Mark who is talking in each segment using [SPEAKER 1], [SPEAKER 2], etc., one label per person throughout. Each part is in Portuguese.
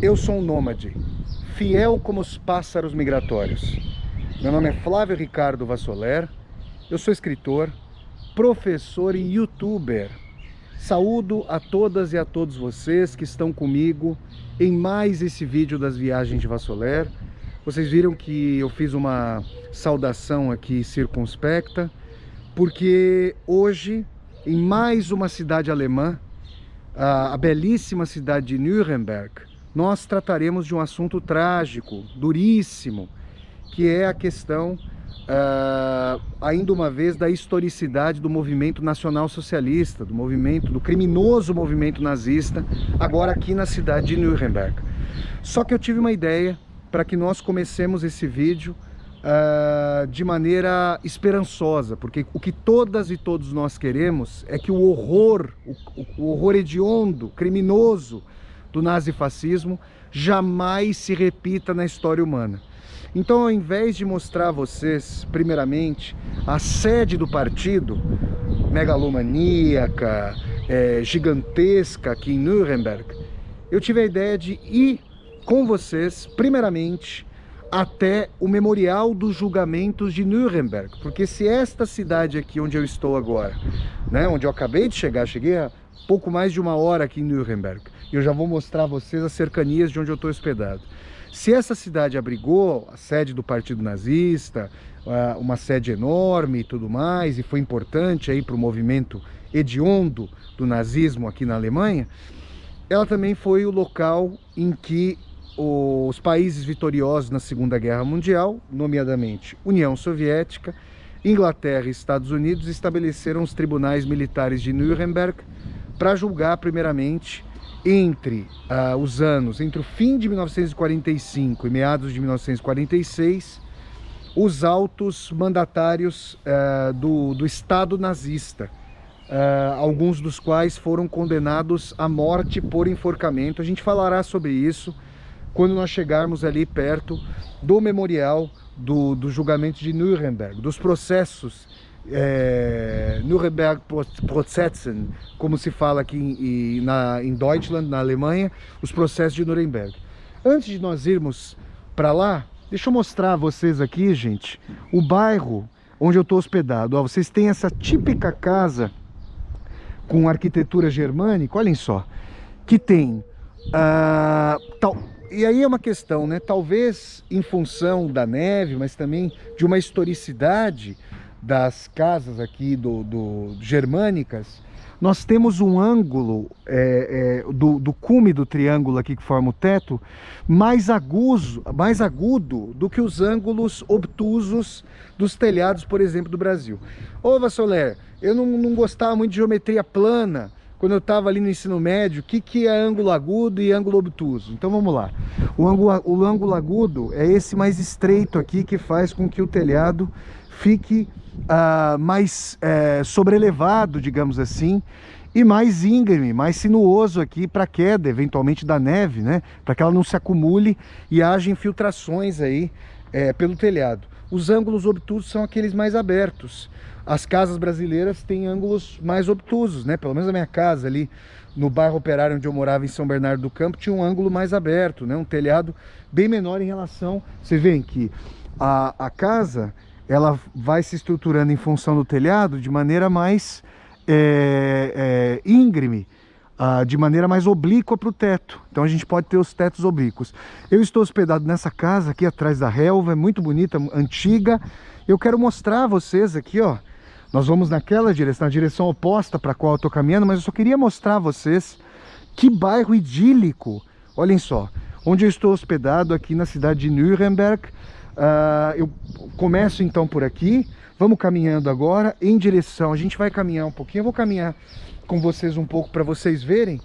[SPEAKER 1] Eu sou um nômade, fiel como os pássaros migratórios. Meu nome é Flávio Ricardo Vassoler, eu sou escritor, professor e youtuber. Saúdo a todas e a todos vocês que estão comigo em mais esse vídeo das viagens de Vassoler. Vocês viram que eu fiz uma saudação aqui circunspecta, porque hoje, em mais uma cidade alemã, a belíssima cidade de Nuremberg, nós trataremos de um assunto trágico, duríssimo, que é a questão, ainda uma vez, da historicidade do movimento nacional socialista, do criminoso movimento nazista, agora aqui na cidade de Nuremberg. Só que eu tive uma ideia para que nós comecemos esse vídeo de maneira esperançosa, porque o que todas e todos nós queremos é que o horror hediondo, criminoso do nazifascismo jamais se repita na história humana. Então, ao invés de mostrar a vocês, primeiramente, a sede do partido, megalomaníaca, gigantesca aqui em Nuremberg, eu tive a ideia de ir com vocês, primeiramente, até o Memorial dos Julgamentos de Nuremberg, porque se esta cidade aqui onde eu estou agora, né, onde eu acabei de chegar, cheguei há pouco mais de uma hora aqui em Nuremberg, e eu já vou mostrar a vocês as cercanias de onde eu estou hospedado. Se essa cidade abrigou a sede do Partido Nazista, uma sede enorme e tudo mais, e foi importante aí para o movimento hediondo do nazismo aqui na Alemanha, ela também foi o local em que os países vitoriosos na Segunda Guerra Mundial, nomeadamente União Soviética, Inglaterra e Estados Unidos, estabeleceram os tribunais militares de Nuremberg para julgar primeiramente entre o fim de 1945 e meados de 1946, os altos mandatários do Estado nazista, alguns dos quais foram condenados à morte por enforcamento. A gente falará sobre isso quando nós chegarmos ali perto do memorial do julgamento de Nuremberg, dos processos Nuremberg Prozessen, como se fala aqui em Deutschland, na Alemanha, os processos de Nuremberg. Antes de nós irmos para lá, deixa eu mostrar a vocês aqui, gente, o bairro onde eu estou hospedado. Ó, vocês têm essa típica casa com arquitetura germânica, olhem só, que tem e aí é uma questão, né? Talvez em função da neve, mas também de uma historicidade das casas aqui germânicas, nós temos um ângulo do cume do triângulo aqui que forma o teto mais agudo do que os ângulos obtusos dos telhados, por exemplo, do Brasil. Ô Vassoler, eu não gostava muito de geometria plana quando eu estava ali no ensino médio. O que é ângulo agudo e ângulo obtuso? Então vamos lá. O ângulo agudo é esse mais estreito aqui, que faz com que o telhado fique mais sobrelevado, digamos assim, e mais íngreme, mais sinuoso aqui para a queda, eventualmente, da neve, né? Para que ela não se acumule e haja infiltrações aí pelo telhado. Os ângulos obtusos são aqueles mais abertos. As casas brasileiras têm ângulos mais obtusos, né? Pelo menos a minha casa ali no bairro Operário, onde eu morava, em São Bernardo do Campo, tinha um ângulo mais aberto, né? Um telhado bem menor em relação... Você vê que a casa, ela vai se estruturando em função do telhado de maneira mais íngreme, de maneira mais oblíqua para o teto. Então a gente pode ter os tetos oblíquos. Eu estou hospedado nessa casa aqui atrás da relva, é muito bonita, antiga. Eu quero mostrar a vocês aqui, ó. Nós vamos naquela direção, na direção oposta para a qual eu estou caminhando, mas eu só queria mostrar a vocês que bairro idílico. Olhem só, onde eu estou hospedado aqui na cidade de Nuremberg. Eu começo então por aqui, vamos caminhando agora em direção, a gente vai caminhar um pouquinho, eu vou caminhar com vocês um pouco para vocês verem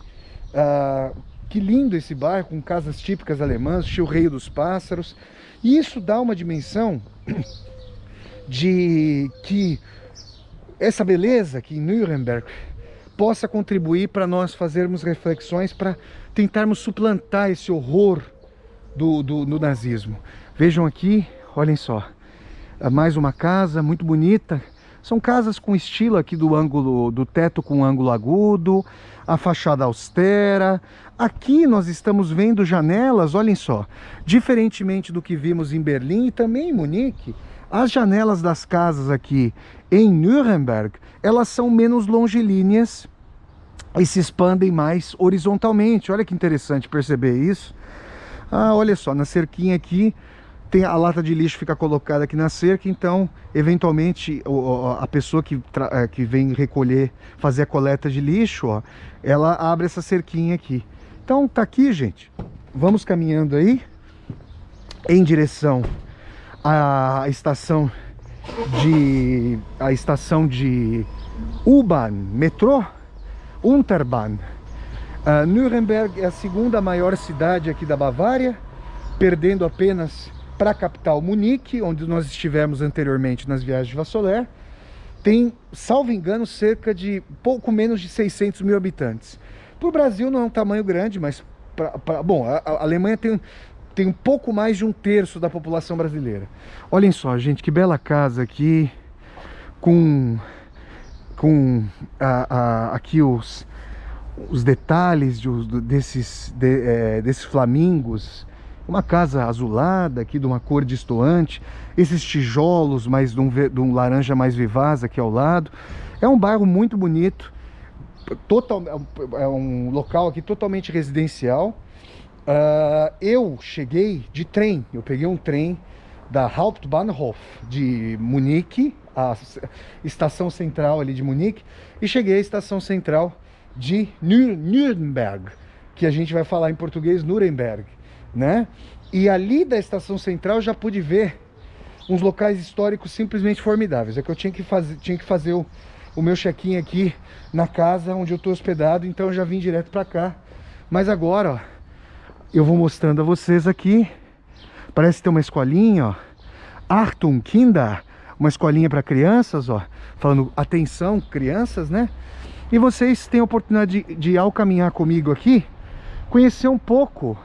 [SPEAKER 1] que lindo esse bairro, com casas típicas alemãs, Chilreio dos Pássaros. E isso dá uma dimensão de que essa beleza aqui em Nuremberg possa contribuir para nós fazermos reflexões, para tentarmos suplantar esse horror do nazismo. Vejam aqui, olhem só, mais uma casa muito bonita, São casas com estilo aqui do ângulo do teto com ângulo agudo, a fachada austera. Aqui nós estamos vendo janelas, olhem só, diferentemente do que vimos em Berlim e também em Munique, as janelas das casas aqui em Nuremberg, elas são menos longilíneas e se expandem mais horizontalmente. Olha que interessante perceber isso. Ah, olha só, na cerquinha aqui, tem a lata de lixo fica colocada aqui na cerca, então, eventualmente, a pessoa que vem recolher, fazer a coleta de lixo, ó, ela abre essa cerquinha aqui. Então, tá aqui, gente. Vamos caminhando aí, em direção à estação de U-Bahn, metrô, Unterbahn. Nuremberg é a segunda maior cidade aqui da Bavária, perdendo apenas para a capital Munique, onde nós estivemos anteriormente nas viagens de Vassoler. Tem, salvo engano, cerca de pouco menos de 600 mil habitantes. Para o Brasil não é um tamanho grande, mas bom, a Alemanha tem um pouco mais de 1/3 da população brasileira. Olhem só, gente, que bela casa aqui, com aqui os detalhes desses flamingos. Uma casa azulada aqui, de uma cor destoante. Esses tijolos, mais de um laranja mais vivaz aqui ao lado. É um bairro muito bonito. É um local aqui totalmente residencial. Eu cheguei de trem. Eu peguei um trem da Hauptbahnhof de Munique, a estação central ali de Munique, e cheguei à estação central de Nuremberg, que a gente vai falar em português Nuremberg, né? E ali da estação central eu já pude ver uns locais históricos simplesmente formidáveis. É que eu tinha que fazer o meu check-in aqui na casa onde eu estou hospedado, então eu já vim direto para cá. Mas agora, ó, eu vou mostrando a vocês aqui. Parece ter uma escolinha, ó. Achtung Kinder, uma escolinha para crianças, ó. Falando, atenção, crianças, né? E vocês têm a oportunidade de ao caminhar comigo aqui, conhecer um pouco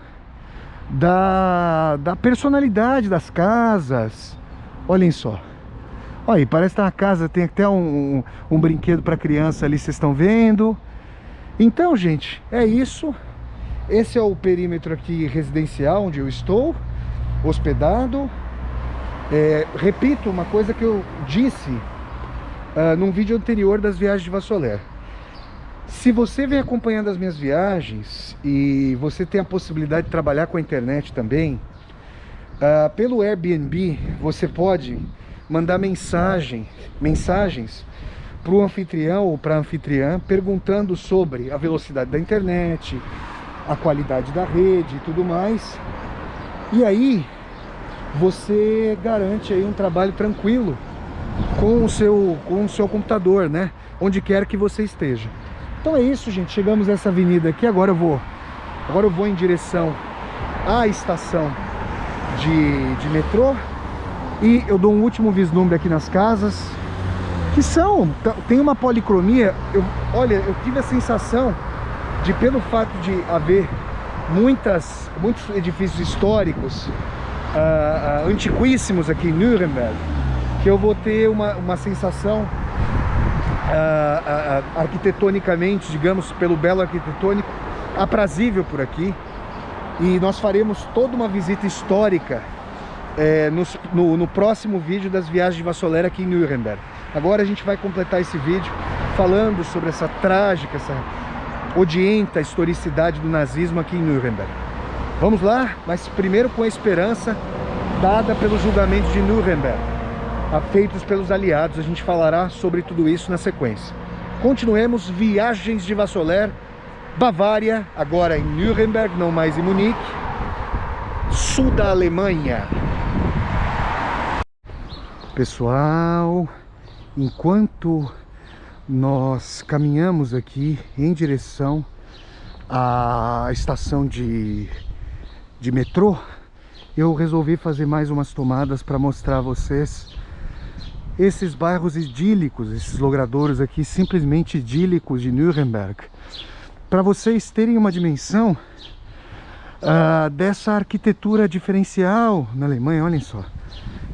[SPEAKER 1] da personalidade das casas. Olhem só. Olha aí, parece que tá uma casa, tem até um brinquedo para criança ali, vocês estão vendo. Então, gente, é isso. Esse é o perímetro aqui residencial onde eu estou hospedado. Repito uma coisa que eu disse num vídeo anterior das viagens de Vassoler. Se você vem acompanhando as minhas viagens e você tem a possibilidade de trabalhar com a internet também, pelo Airbnb você pode mandar mensagens para o anfitrião ou para a anfitriã perguntando sobre a velocidade da internet, a qualidade da rede e tudo mais. E aí você garante aí um trabalho tranquilo com o seu computador, né? Onde quer que você esteja. Então é isso, gente. Chegamos nessa avenida aqui. Agora eu vou em direção à estação de metrô. E eu dou um último vislumbre aqui nas casas, que tem uma policromia. Olha, eu tive a sensação de, pelo fato de haver muitos edifícios históricos antiquíssimos aqui em Nuremberg, que eu vou ter uma sensação arquitetonicamente, digamos, pelo belo arquitetônico, aprazível por aqui. E nós faremos toda uma visita histórica no próximo vídeo das viagens de Vassoler aqui em Nuremberg. Agora a gente vai completar esse vídeo falando sobre essa trágica, essa odienta historicidade do nazismo aqui em Nuremberg. Vamos lá, mas primeiro com a esperança dada pelos julgamentos de Nuremberg, feitos pelos aliados. A gente falará sobre tudo isso na sequência. Continuemos viagens de Vassoler, Bavária, agora em Nuremberg, não mais em Munique, sul da Alemanha. Pessoal, enquanto nós caminhamos aqui em direção à estação de metrô, eu resolvi fazer mais umas tomadas para mostrar a vocês esses bairros idílicos, esses logradouros aqui simplesmente idílicos de Nuremberg, para vocês terem uma dimensão dessa arquitetura diferencial na Alemanha. Olhem só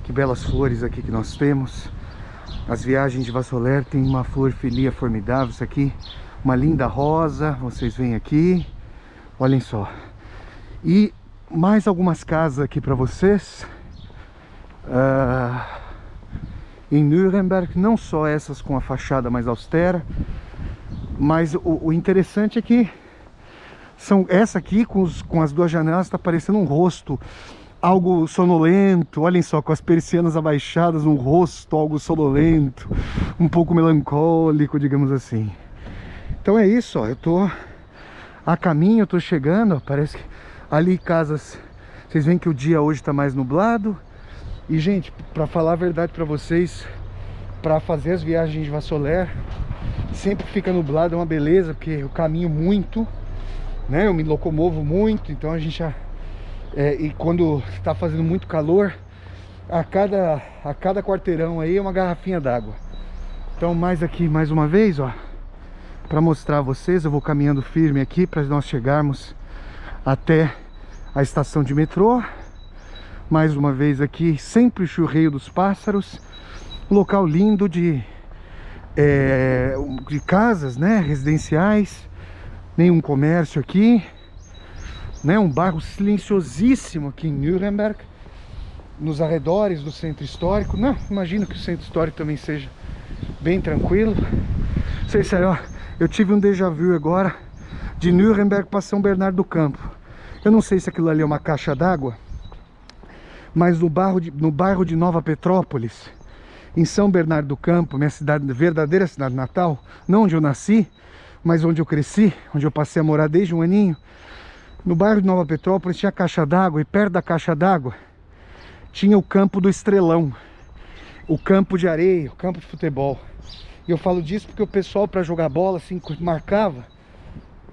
[SPEAKER 1] que belas flores aqui que nós temos. As viagens de Vassoler tem uma florifilia formidável. Isso aqui, uma linda rosa, vocês veem aqui, olhem só. E mais algumas casas aqui para vocês, em Nuremberg, não só essas com a fachada mais austera, mas o interessante é que são essa aqui com as duas janelas, está parecendo um rosto, algo sonolento. Olhem só, com as persianas abaixadas, um rosto algo sonolento, um pouco melancólico, digamos assim. Então é isso, ó, eu tô a caminho, eu tô chegando, ó, parece que ali casas, vocês veem que o dia hoje tá mais nublado. E gente, para falar a verdade para vocês, para fazer as viagens de Vassoler, sempre fica nublado, é uma beleza, porque eu caminho muito, né? Eu me locomovo muito, então a gente já... e quando está fazendo muito calor, a cada quarteirão aí é uma garrafinha d'água. Então mais aqui, mais uma vez, ó, para mostrar a vocês, eu vou caminhando firme aqui para nós chegarmos até a estação de metrô. Mais uma vez aqui, sempre o churreio dos pássaros, um local lindo de casas, né, residenciais, nenhum comércio aqui, né, um bairro silenciosíssimo aqui em Nuremberg, nos arredores do centro histórico. Não, imagino que o centro histórico também seja bem tranquilo. Não sei se ó, eu tive um déjà vu agora de Nuremberg para São Bernardo do Campo. Eu não sei se aquilo ali é uma caixa d'água, mas no bairro de Nova Petrópolis, em São Bernardo do Campo, minha cidade, verdadeira cidade natal, não onde eu nasci, mas onde eu cresci, onde eu passei a morar desde um aninho. No bairro de Nova Petrópolis tinha caixa d'água, e perto da caixa d'água tinha o campo do Estrelão, o campo de areia, o campo de futebol. E eu falo disso porque o pessoal, para jogar bola, assim, marcava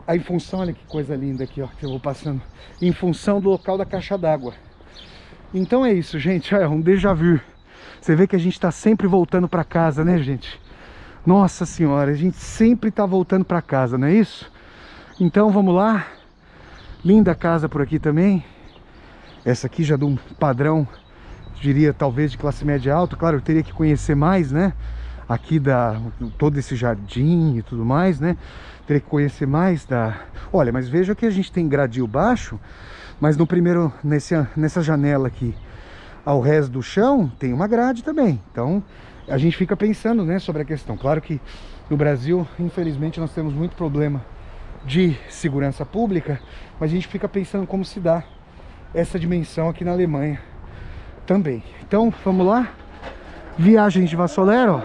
[SPEAKER 1] em função, olha que coisa linda aqui, ó, que eu vou passando, em função do local da caixa d'água. Então é isso, gente, é um déjà vu. Você vê que a gente tá sempre voltando para casa, né, gente? Nossa senhora, a gente sempre tá voltando para casa, não é isso? Então vamos lá. Linda casa por aqui também. Essa aqui já de um padrão, diria talvez de classe média alta. Claro, eu teria que conhecer mais, né? Aqui todo esse jardim e tudo mais, né? Teria que conhecer mais Olha, mas veja que a gente tem gradil baixo, mas no primeiro, nessa janela aqui, ao resto do chão, tem uma grade também. Então, a gente fica pensando, né, sobre a questão. Claro que no Brasil, infelizmente, nós temos muito problema de segurança pública, mas a gente fica pensando como se dá essa dimensão aqui na Alemanha também. Então, vamos lá. Viagens de Vassoler, ó.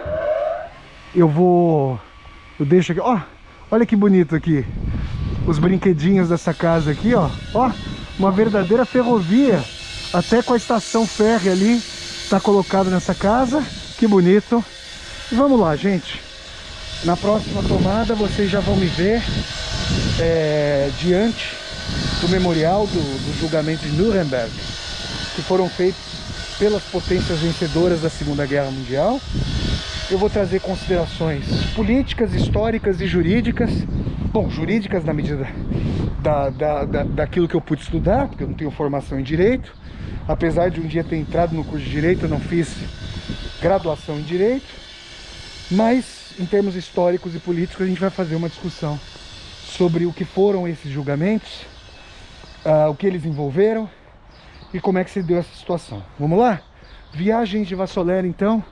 [SPEAKER 1] Eu deixo aqui, ó. Olha que bonito aqui. Os brinquedinhos dessa casa aqui, ó. Ó, uma verdadeira ferrovia. Até com a estação férrea ali tá colocado nessa casa. Que bonito. E vamos lá, gente. Na próxima tomada vocês já vão me ver diante do memorial do julgamento de Nuremberg, que foram feitos pelas potências vencedoras da Segunda Guerra Mundial. Eu vou trazer considerações políticas, históricas e jurídicas. Bom, jurídicas na medida daquilo que eu pude estudar, porque eu não tenho formação em Direito. Apesar de um dia ter entrado no curso de Direito, eu não fiz graduação em Direito. Mas, em termos históricos e políticos, a gente vai fazer uma discussão sobre o que foram esses julgamentos, o que eles envolveram e como é que se deu essa situação. Vamos lá? Viagens de Vassoler, então.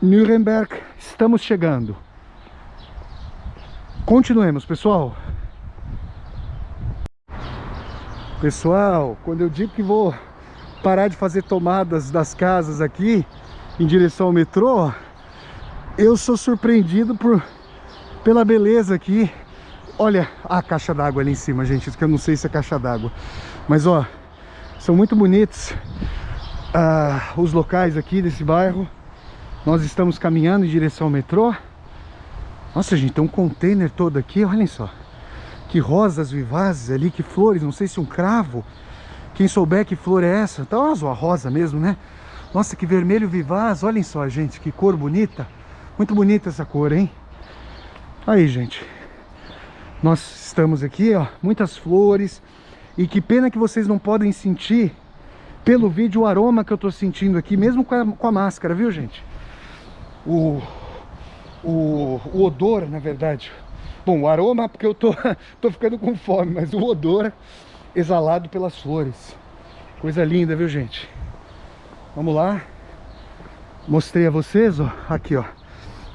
[SPEAKER 1] Nuremberg, estamos chegando. Continuemos, pessoal. Pessoal, quando eu digo que vou parar de fazer tomadas das casas aqui em direção ao metrô, eu sou surpreendido pela beleza aqui. Olha a caixa d'água ali em cima, gente. Isso que eu não sei se é caixa d'água, mas ó, são muito bonitos os locais aqui desse bairro. Nós estamos caminhando em direção ao metrô. Nossa, gente, tem um container todo aqui, olhem só. Que rosas vivazes ali, que flores, não sei se um cravo. Quem souber que flor é essa, então a rosa mesmo, né? Nossa, que vermelho vivaz, olhem só, gente, que cor bonita. Muito bonita essa cor, hein? Aí, gente, nós estamos aqui, ó, muitas flores. E que pena que vocês não podem sentir pelo vídeo o aroma que eu tô sentindo aqui, mesmo com a máscara, viu, gente? o odor, na verdade. Bom, o aroma, porque eu tô ficando com fome, mas o odor exalado pelas flores. Coisa linda, viu, gente? Vamos lá. Mostrei a vocês, ó, aqui, ó,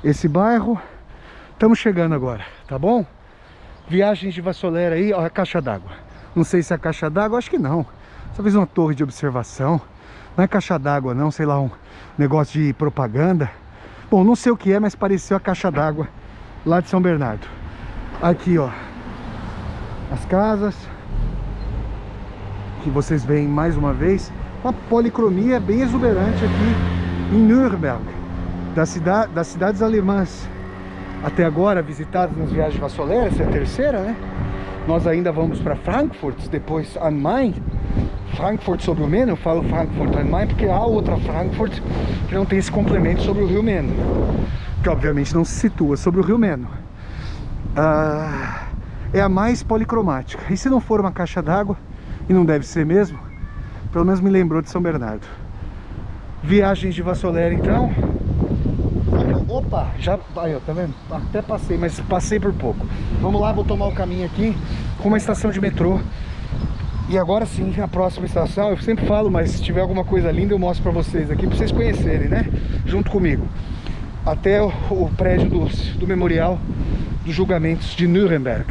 [SPEAKER 1] esse bairro. Estamos chegando agora, tá bom? Viagens de Vassoler aí, ó, a caixa d'água. Não sei se é a caixa d'água, acho que não. Talvez uma torre de observação. Não é caixa d'água não, sei lá, um negócio de propaganda. Bom, não sei o que é, mas pareceu a caixa d'água lá de São Bernardo. Aqui, ó, as casas que vocês veem mais uma vez. Uma policromia bem exuberante aqui em Nuremberg, das cidades alemãs até agora visitadas nas viagens de Vassoler. Essa é a terceira, né? Nós ainda vamos para Frankfurt, depois am Main. Frankfurt sobre o Meno, eu falo Frankfurt am Main porque há outra Frankfurt que não tem esse complemento sobre o Rio Meno, que obviamente não se situa sobre o Rio Meno. É a mais policromática. E se não for uma caixa d'água, e não deve ser mesmo, pelo menos me lembrou de São Bernardo. Viagens de Vassoler, então. Opa, já, aí, ó, tá vendo? Até passei, mas passei por pouco. Vamos lá, vou tomar o caminho aqui com uma estação de metrô. E agora sim, a próxima estação, eu sempre falo, mas se tiver alguma coisa linda eu mostro pra vocês aqui, pra vocês conhecerem, né? Junto comigo. Até o prédio do Memorial dos Julgamentos de Nuremberg.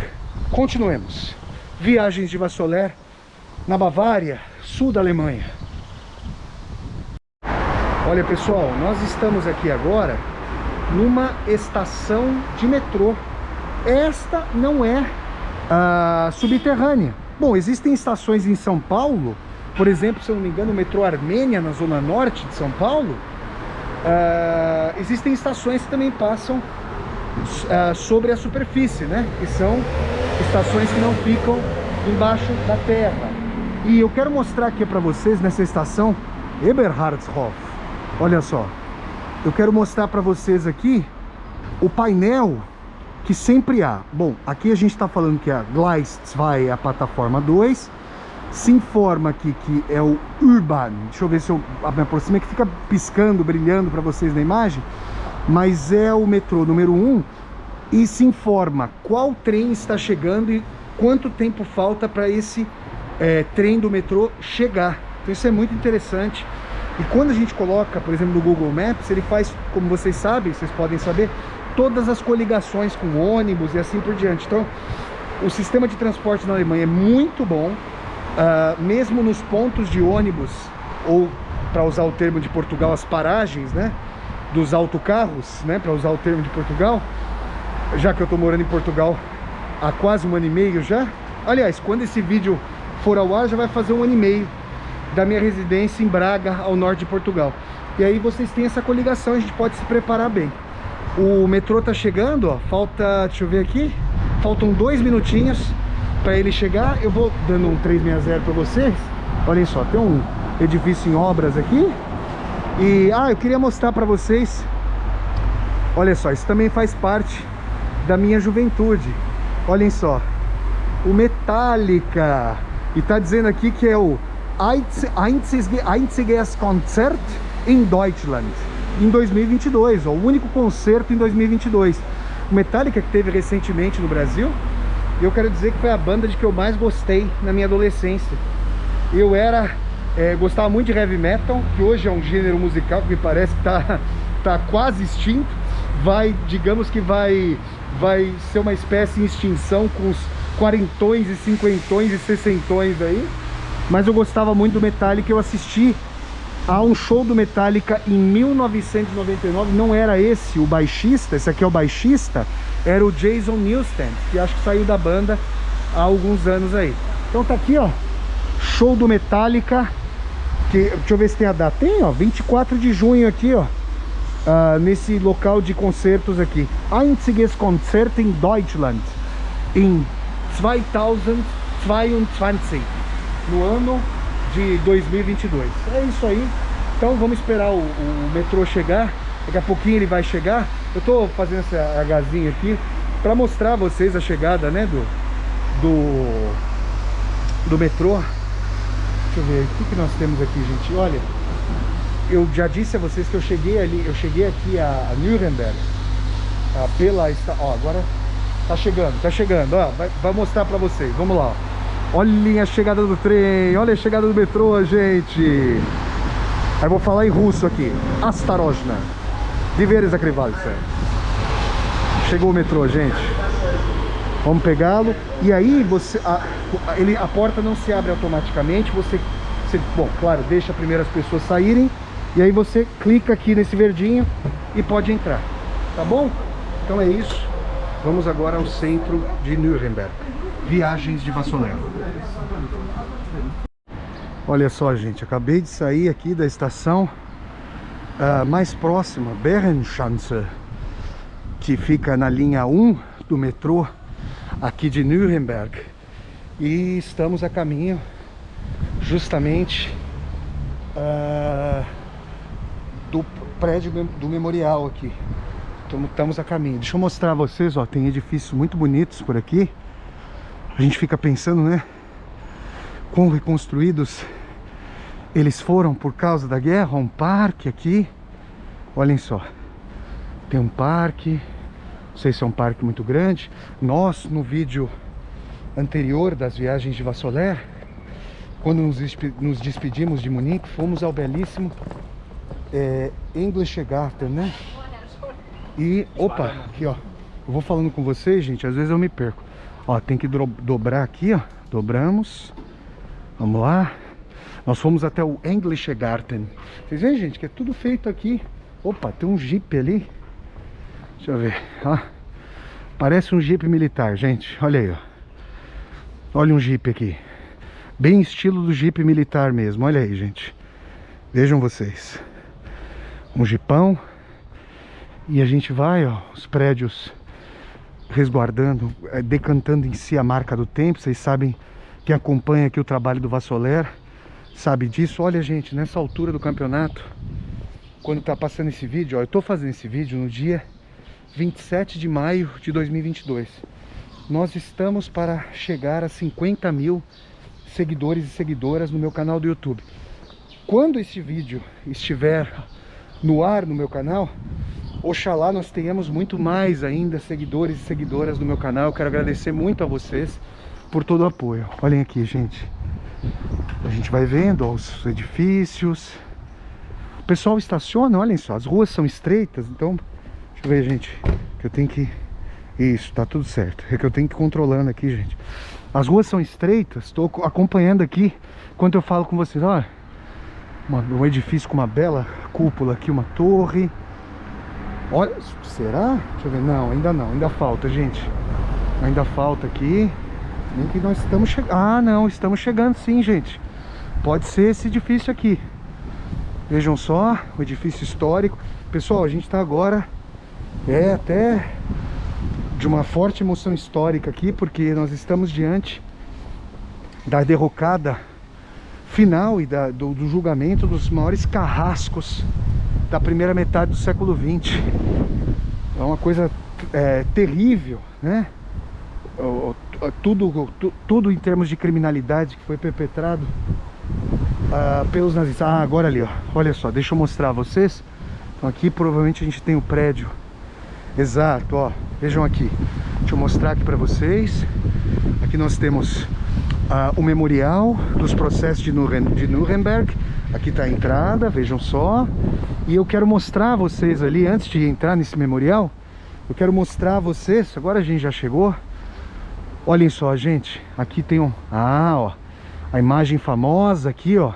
[SPEAKER 1] Continuemos. Viagens de Vassoler, na Bavária, sul da Alemanha. Olha, pessoal, nós estamos aqui agora numa estação de metrô. Esta não é subterrânea. Bom, existem estações em São Paulo, por exemplo, se eu não me engano, o metrô Armênia, na zona norte de São Paulo. Existem estações que também passam sobre a superfície, né? Que são estações que não ficam embaixo da terra. E eu quero mostrar aqui para vocês, nessa estação Eberhardshof, olha só, eu quero mostrar para vocês aqui o painel que sempre há. Bom, aqui a gente está falando que a Gleis 2 é a plataforma 2. Se informa aqui que é o U-Bahn. Deixa eu ver se eu me aproximo, que fica piscando, brilhando para vocês na imagem. Mas é o metrô número 1. E se informa qual trem está chegando e quanto tempo falta para esse trem do metrô chegar. Então isso é muito interessante. E quando a gente coloca, por exemplo, no Google Maps, ele faz, como vocês sabem, vocês podem saber, todas as coligações com ônibus e assim por diante. Então, o sistema de transporte na Alemanha é muito bom, mesmo nos pontos de ônibus, ou, para usar o termo de Portugal, as paragens, né, dos autocarros, né, para usar o termo de Portugal, já que eu estou morando em Portugal há quase 1 ano e meio já. Aliás, quando esse vídeo for ao ar, já vai fazer 1 ano e meio da minha residência em Braga, ao norte de Portugal. E aí vocês têm essa coligação, a gente pode se preparar bem. O metrô tá chegando, ó, falta, deixa eu ver aqui, faltam 2 minutinhos para ele chegar. Eu vou dando um 360 para vocês. Olhem só, tem um edifício em obras aqui. E, eu queria mostrar para vocês, olha só, isso também faz parte da minha juventude. Olhem só, o Metallica. E tá dizendo aqui que é o Einziges Konzert in Deutschland. Em 2022, ó, o único concerto em 2022. O Metallica, que teve recentemente no Brasil, eu quero dizer que foi a banda de que eu mais gostei na minha adolescência. Eu gostava muito de heavy metal, que hoje é um gênero musical que me parece que tá quase extinto. Digamos que vai ser uma espécie em extinção com os quarentões e cinquentões e sessentões aí. Mas eu gostava muito do Metallica. Eu assisti a um show do Metallica em 1999, não era esse o baixista, esse aqui é o baixista, era o Jason Newsted, que acho que saiu da banda há alguns anos aí. Então tá aqui, ó, show do Metallica, deixa eu ver se tem a data, tem, ó, 24 de junho aqui, ó, nesse local de concertos aqui, Einziges Konzert in Deutschland, em 2022, no ano de 2022. É isso aí. Então vamos esperar o metrô chegar. Daqui a pouquinho ele vai chegar. Eu tô fazendo essa Hzinha aqui para mostrar a vocês a chegada, né, do metrô. Deixa eu ver, o que nós temos aqui, gente? Olha, eu já disse a vocês que eu cheguei aqui a Nuremberg pela... Ó, agora tá chegando, ó, vai mostrar pra vocês, vamos lá, ó. Olhem a chegada do trem, olha a chegada do metrô, gente. Aí eu vou falar em russo aqui. Astarojna. Deveres закрываются. Chegou o metrô, gente. Vamos pegá-lo. E aí você, a porta não se abre automaticamente. Você, bom, claro, deixa primeiro as pessoas saírem. E aí você clica aqui nesse verdinho e pode entrar. Tá bom? Então é isso. Vamos agora ao centro de Nuremberg. Viagens de Vassoler. Olha só, gente, acabei de sair aqui da estação mais próxima, Bärenschanze, que fica na linha 1 do metrô aqui de Nuremberg. E estamos a caminho justamente do prédio do memorial aqui. Estamos a caminho. Deixa eu mostrar a vocês, ó, tem edifícios muito bonitos por aqui. A gente fica pensando, né, quão reconstruídos eles foram por causa da guerra. Um parque aqui, olhem só, tem um parque, não sei se é um parque muito grande. Nós, no vídeo anterior das viagens de Vassoler, quando nos despedimos de Munique, fomos ao belíssimo Englische Garten, né? E, opa, aqui ó, eu vou falando com vocês, gente, às vezes eu me perco. Ó, tem que dobrar aqui, ó. Dobramos. Vamos lá. Nós fomos até o Englische Garten. Vocês veem, gente, que é tudo feito aqui. Opa, tem um Jeep ali. Deixa eu ver. Ó. Parece um Jeep militar, gente. Olha aí, ó. Olha um Jeep aqui. Bem estilo do Jeep militar mesmo. Olha aí, gente. Vejam vocês. Um Jeepão. E a gente vai, ó. Os prédios resguardando, decantando em si a marca do tempo. Vocês sabem, quem acompanha aqui o trabalho do Vassoler sabe disso. Olha, gente, nessa altura do campeonato, quando tá passando esse vídeo, ó, eu tô fazendo esse vídeo no dia 27 de maio de 2022. Nós estamos para chegar a 50 mil seguidores e seguidoras no meu canal do YouTube. Quando esse vídeo estiver no ar no meu canal, oxalá nós tenhamos muito mais ainda seguidores e seguidoras do meu canal. Eu quero agradecer muito a vocês por todo o apoio. Olhem aqui, gente. A gente vai vendo, ó, os edifícios. O pessoal estaciona, olhem só. As ruas são estreitas, então... Deixa eu ver, gente. Que eu tenho que... Isso, tá tudo certo. É que eu tenho que ir controlando aqui, gente. As ruas são estreitas. Estou acompanhando aqui enquanto eu falo com vocês. Olha, um edifício com uma bela cúpula aqui, uma torre. Olha, será? Deixa eu ver, não, ainda falta, gente. Ainda falta aqui. Nem que nós estamos chegando. Ah, não, estamos chegando sim, gente. Pode ser esse edifício aqui. Vejam só, o edifício histórico. Pessoal, a gente está agora até de uma forte emoção histórica aqui, porque nós estamos diante da derrocada final e do julgamento dos maiores carrascos da primeira metade do século XX. É uma coisa terrível, né? Tudo em termos de criminalidade que foi perpetrado pelos nazistas. Ah, agora ali, ó. Olha só, deixa eu mostrar a vocês. Então aqui provavelmente a gente tem o prédio exato, ó. Vejam aqui. Deixa eu mostrar aqui para vocês. Aqui nós temos o memorial dos processos de Nuremberg. Aqui está a entrada, vejam só. E eu quero mostrar a vocês ali, antes de entrar nesse memorial, eu quero mostrar a vocês, agora a gente já chegou. Olhem só, gente, aqui tem ó, a imagem famosa aqui, ó,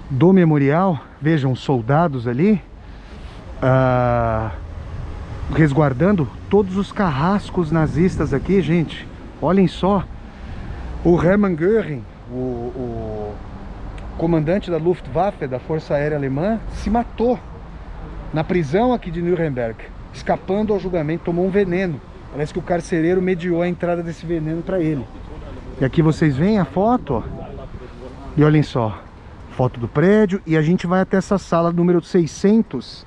[SPEAKER 1] do memorial. Vejam, soldados ali, resguardando todos os carrascos nazistas aqui, gente. Olhem só, o Hermann Göring, o comandante da Luftwaffe, da Força Aérea Alemã, se matou na prisão aqui de Nuremberg, escapando ao julgamento. Tomou um veneno. Parece que o carcereiro mediou a entrada desse veneno para ele. E aqui vocês veem a foto, ó. E olhem só, foto do prédio. E a gente vai até essa sala número 600,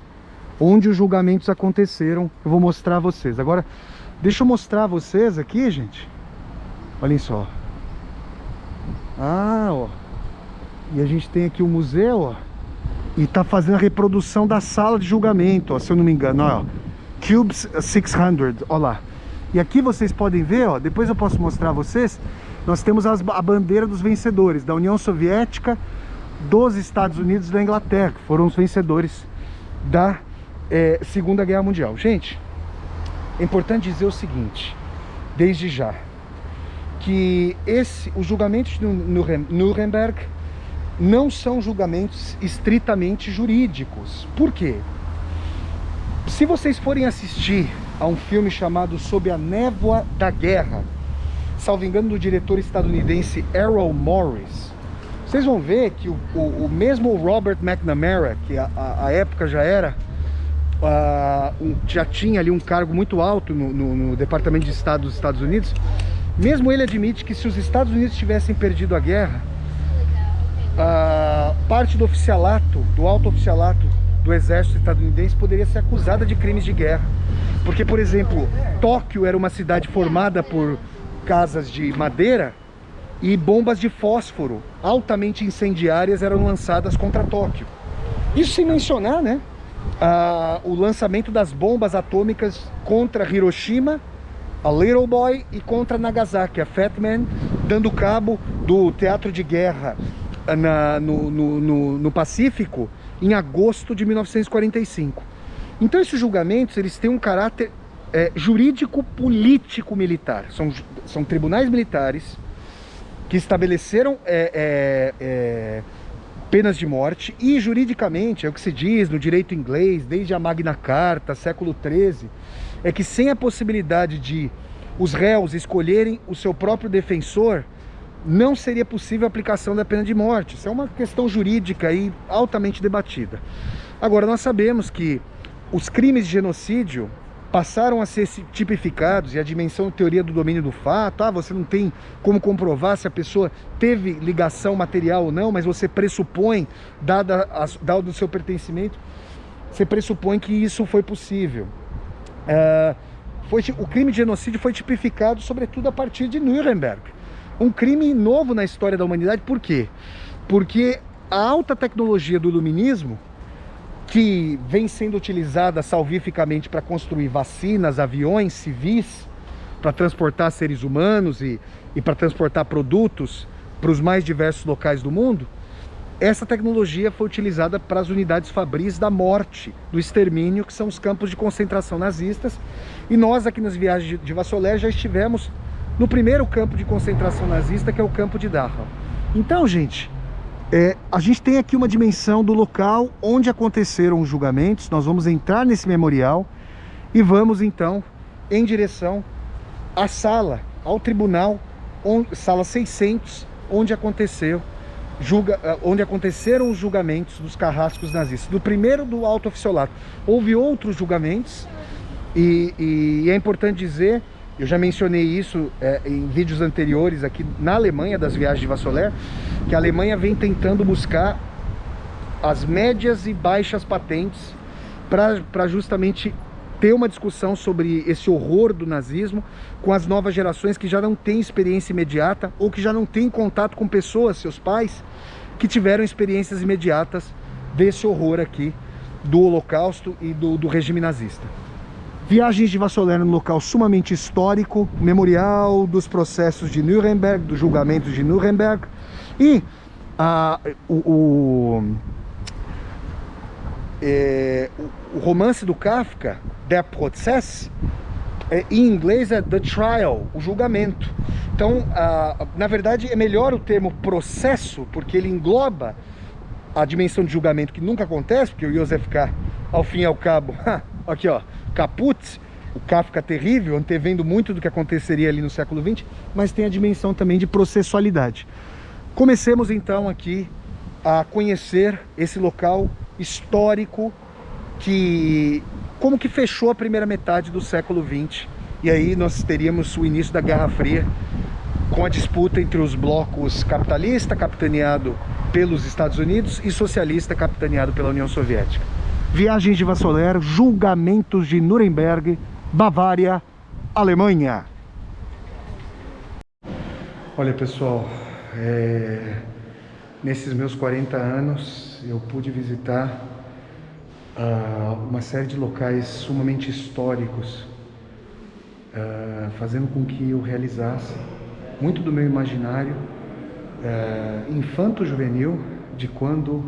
[SPEAKER 1] onde os julgamentos aconteceram. Eu vou mostrar a vocês. Agora, deixa eu mostrar a vocês aqui, gente. Olhem só. Ah, ó. E a gente tem aqui o museu, ó. e tá fazendo a reprodução da sala de julgamento, ó, se eu não me engano, ó, Cubes 600, ó lá. E aqui vocês podem ver, ó, depois eu posso mostrar a vocês, nós temos a bandeira dos vencedores, da União Soviética, dos Estados Unidos e da Inglaterra, que foram os vencedores da Segunda Guerra Mundial. Gente, é importante dizer o seguinte, desde já, que os julgamentos de Nuremberg não são julgamentos estritamente jurídicos. Por quê? Se vocês forem assistir a um filme chamado Sob a Névoa da Guerra, salvo engano do diretor estadunidense Errol Morris, vocês vão ver que o mesmo Robert McNamara, que à época já tinha ali um cargo muito alto no Departamento de Estado dos Estados Unidos, mesmo ele admite que se os Estados Unidos tivessem perdido a guerra, parte do oficialato, do alto oficialato do exército estadunidense poderia ser acusada de crimes de guerra. Porque, por exemplo, Tóquio era uma cidade formada por casas de madeira e bombas de fósforo altamente incendiárias eram lançadas contra Tóquio. Isso sem mencionar, né, o lançamento das bombas atômicas contra Hiroshima, a Little Boy, e contra Nagasaki, a Fat Man, dando cabo do teatro de guerra no Pacífico em agosto de 1945. Então esses julgamentos, eles têm um caráter jurídico, político, militar. São tribunais militares que estabeleceram penas de morte, e juridicamente, é o que se diz no direito inglês, desde a Magna Carta, século XIII, é que sem a possibilidade de os réus escolherem o seu próprio defensor, não seria possível a aplicação da pena de morte. Isso é uma questão jurídica aí altamente debatida. Agora, nós sabemos que os crimes de genocídio passaram a ser tipificados, e a dimensão teoria do domínio do fato, você não tem como comprovar se a pessoa teve ligação material ou não, mas você pressupõe, dado o seu pertencimento, você pressupõe que isso foi possível. O crime de genocídio foi tipificado sobretudo a partir de Nuremberg. Um crime novo na história da humanidade. Por quê? Porque a alta tecnologia do iluminismo, que vem sendo utilizada salvificamente para construir vacinas, aviões civis, para transportar seres humanos e para transportar produtos para os mais diversos locais do mundo, essa tecnologia foi utilizada para as unidades fabris da morte, do extermínio, que são os campos de concentração nazistas. E nós aqui nas viagens de Vassolé já estivemos no primeiro campo de concentração nazista, que é o campo de Dachau. Então, gente, a gente tem aqui uma dimensão do local onde aconteceram os julgamentos. Nós vamos entrar nesse memorial e vamos então em direção à sala, ao tribunal, sala 600, onde aconteceram os julgamentos dos carrascos nazistas. Do primeiro, do alto oficialato. Houve outros julgamentos e é importante dizer, eu já mencionei isso em vídeos anteriores aqui na Alemanha, das viagens de Vassolé, que a Alemanha vem tentando buscar as médias e baixas patentes para justamente ter uma discussão sobre esse horror do nazismo com as novas gerações que já não têm experiência imediata, ou que já não têm contato com pessoas, seus pais, que tiveram experiências imediatas desse horror aqui do Holocausto e do regime nazista. Viagens de Vassolé no local sumamente histórico, memorial dos processos de Nuremberg, dos julgamentos de Nuremberg. E o romance do Kafka, Der Prozess, em inglês é The Trial, o julgamento. Então, na verdade, é melhor o termo processo, porque ele engloba a dimensão de julgamento, que nunca acontece, porque o Joseph K., ao fim e ao cabo, aqui ó, Caput, o Kafka terrível, antevendo muito do que aconteceria ali no século XX, mas tem a dimensão também de processualidade. Comecemos então aqui a conhecer esse local histórico como que fechou a primeira metade do século XX, e aí nós teríamos o início da Guerra Fria, com a disputa entre os blocos capitalista, capitaneado pelos Estados Unidos, e socialista, capitaneado pela União Soviética. Viagens de Vassolé, julgamentos de Nuremberg, Bavária, Alemanha. Olha, pessoal, Nesses meus 40 anos, eu pude visitar uma série de locais sumamente históricos, fazendo com que eu realizasse muito do meu imaginário infanto-juvenil, de quando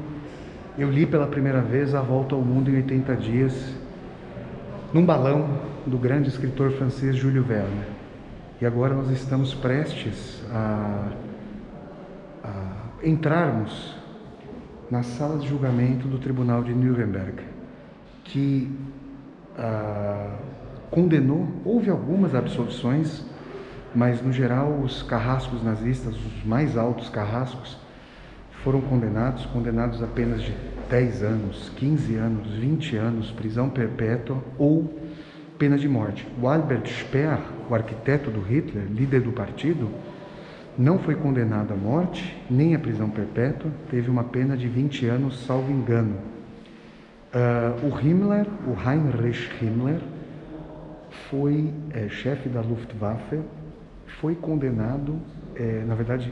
[SPEAKER 1] eu li pela primeira vez A Volta ao Mundo em 80 Dias, num balão do grande escritor francês Júlio Verne. E agora nós estamos prestes a entrarmos na sala de julgamento do Tribunal de Nuremberg, que condenou, houve algumas absolvições, mas no geral os carrascos nazistas, os mais altos carrascos, foram condenados a apenas de 10 anos, 15 anos, 20 anos, prisão perpétua ou pena de morte. O Albert Speer, o arquiteto do Hitler, líder do partido, não foi condenado à morte, nem à prisão perpétua, teve uma pena de 20 anos, salvo engano. O Himmler, o Heinrich Himmler, foi chefe da Luftwaffe, foi condenado, na verdade,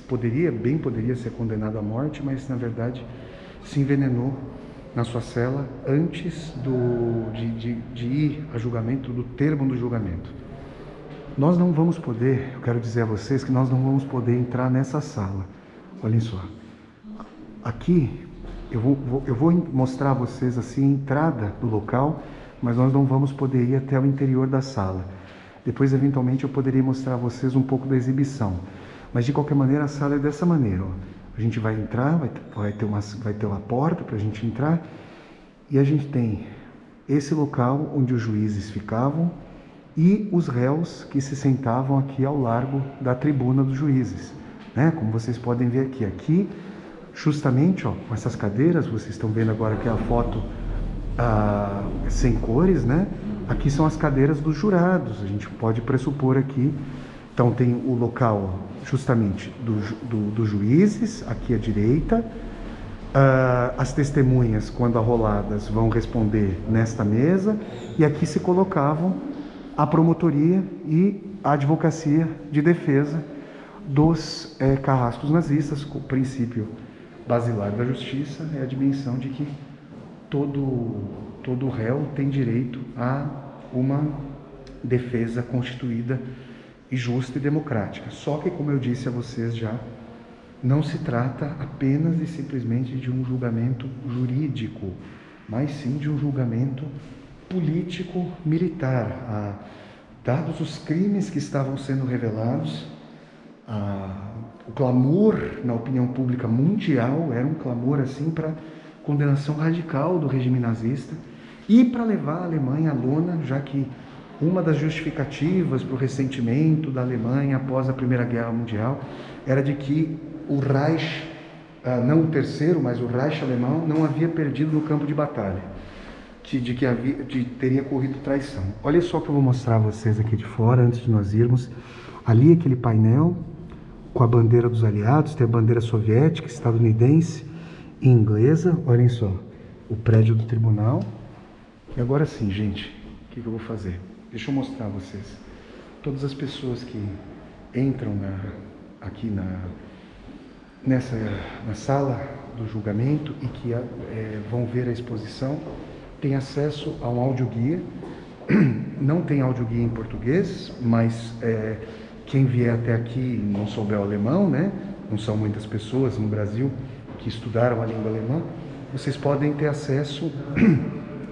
[SPEAKER 1] poderia ser condenado à morte, mas na verdade se envenenou na sua cela antes de ir a julgamento, do termo do julgamento. Nós não vamos poder, eu quero dizer a vocês que nós não vamos poder entrar nessa sala. Olhem só, aqui eu vou mostrar a vocês assim a entrada do local, mas nós não vamos poder ir até o interior da sala. Depois, eventualmente, eu poderia mostrar a vocês um pouco da exibição. Mas, de qualquer maneira, a sala é dessa maneira. Ó. A gente vai entrar, vai ter uma porta para a gente entrar. E a gente tem esse local onde os juízes ficavam e os réus que se sentavam aqui ao largo da tribuna dos juízes. Né? Como vocês podem ver aqui. Aqui, justamente, ó, com essas cadeiras, vocês estão vendo agora que é a foto sem cores, né? Aqui são as cadeiras dos jurados, a gente pode pressupor aqui. Então tem o local justamente dos juízes, aqui à direita. As testemunhas, quando arroladas, vão responder nesta mesa. E aqui se colocavam a promotoria e a advocacia de defesa dos carrascos nazistas. O princípio basilar da justiça é a dimensão de que todo réu tem direito a uma defesa constituída e justa e democrática. Só que, como eu disse a vocês já, não se trata apenas e simplesmente de um julgamento jurídico, mas sim de um julgamento político-militar. Dados os crimes que estavam sendo revelados, o clamor na opinião pública mundial era um clamor assim para condenação radical do regime nazista e para levar a Alemanha à lona, já que uma das justificativas para o ressentimento da Alemanha após a Primeira Guerra Mundial era de que o Reich, não o terceiro, mas o Reich alemão, não havia perdido no campo de batalha, de teria corrido traição. Olha só que eu vou mostrar a vocês aqui de fora, antes de nós irmos. Ali aquele painel com a bandeira dos aliados, tem a bandeira soviética, estadunidense e inglesa. Olhem só, o prédio do tribunal. E agora sim, gente, o que eu vou fazer? Deixa eu mostrar a vocês. Todas as pessoas que entram aqui na sala do julgamento e que vão ver a exposição, têm acesso a um audioguia. Não tem audioguia em português, mas quem vier até aqui e não souber o alemão, né? Não são muitas pessoas no Brasil que estudaram a língua alemã, vocês podem ter acesso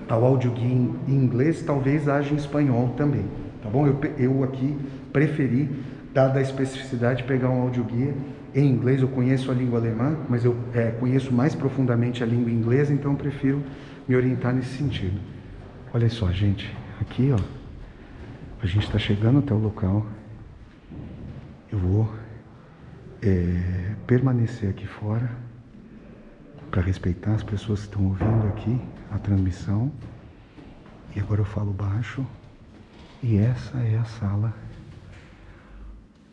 [SPEAKER 1] ao audioguia em inglês, talvez haja em espanhol também, tá bom? Eu aqui preferi, dada a especificidade, pegar um audioguia em inglês. Eu conheço a língua alemã, mas eu conheço mais profundamente a língua inglesa, então eu prefiro me orientar nesse sentido. Olha só, gente, aqui, ó, a gente está chegando até o local. Eu vou permanecer aqui fora para respeitar as pessoas que estão ouvindo aqui a transmissão. E agora eu falo baixo. E essa é a sala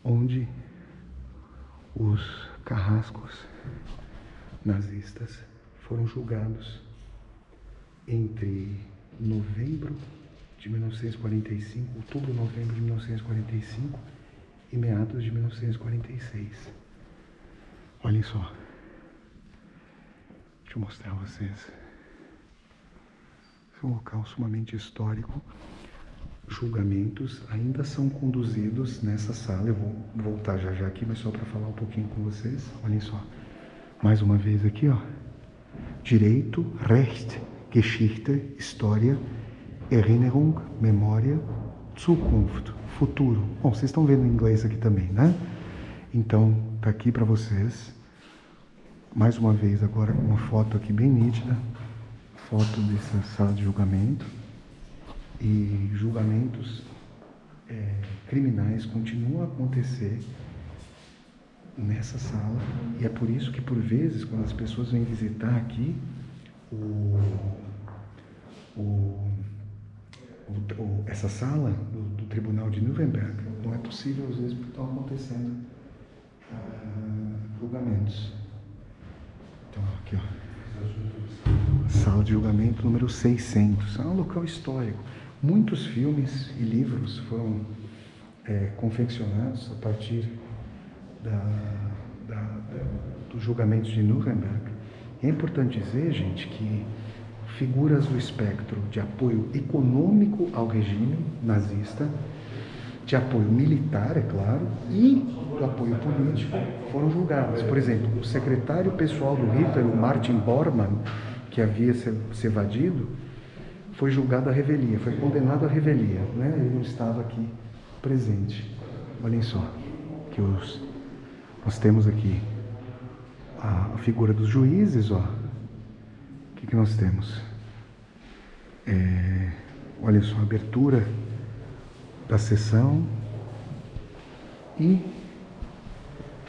[SPEAKER 1] onde os carrascos nazistas foram julgados entre novembro de 1945, outubro, novembro de 1945 e meados de 1946. Olhem só. Deixa eu mostrar a vocês. Esse é um local sumamente histórico. Julgamentos ainda são conduzidos nessa sala. Eu vou voltar já já aqui, mas só para falar um pouquinho com vocês. Olhem só. Mais uma vez aqui, ó. Direito, Recht, Geschichte, História, Erinnerung, Memória, Zukunft, futuro. Bom, vocês estão vendo em inglês aqui também, né? Então, tá aqui para vocês. Mais uma vez agora uma foto aqui bem nítida. Foto dessa sala de julgamento. E julgamentos criminais continuam a acontecer nessa sala, e é por isso que por vezes quando as pessoas vêm visitar aqui essa sala do Tribunal de Nuremberg, não é possível às vezes porque estão acontecendo julgamentos. Então aqui, ó, sala de julgamento número 600, é um local histórico. Muitos filmes e livros foram confeccionados a partir dos julgamentos de Nuremberg. E é importante dizer, gente, que figuras do espectro de apoio econômico ao regime nazista, de apoio militar, é claro, e do apoio político foram julgadas. Por exemplo, o secretário pessoal do Hitler, o Martin Bormann, que havia se evadido, foi julgado à revelia, foi condenado à revelia, né? Ele não estava aqui presente. Olhem só, que nós temos aqui a figura dos juízes, ó. O que nós temos? Olha só, a abertura da sessão e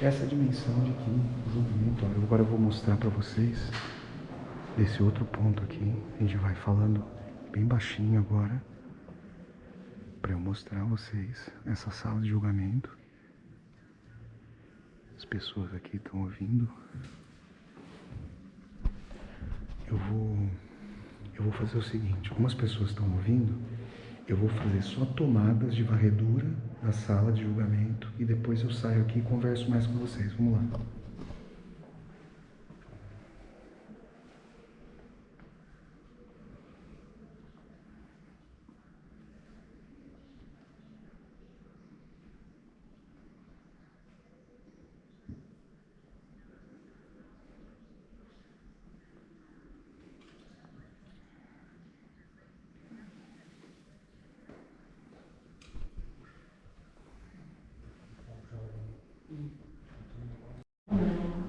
[SPEAKER 1] essa dimensão de que o julgamento. Olha, agora eu vou mostrar para vocês desse outro ponto aqui. A gente vai falando bem baixinho agora, para eu mostrar a vocês essa sala de julgamento. As pessoas aqui estão ouvindo. Eu vou fazer o seguinte, como as pessoas estão ouvindo, eu vou fazer só tomadas de varredura da sala de julgamento e depois eu saio aqui e converso mais com vocês. Vamos lá.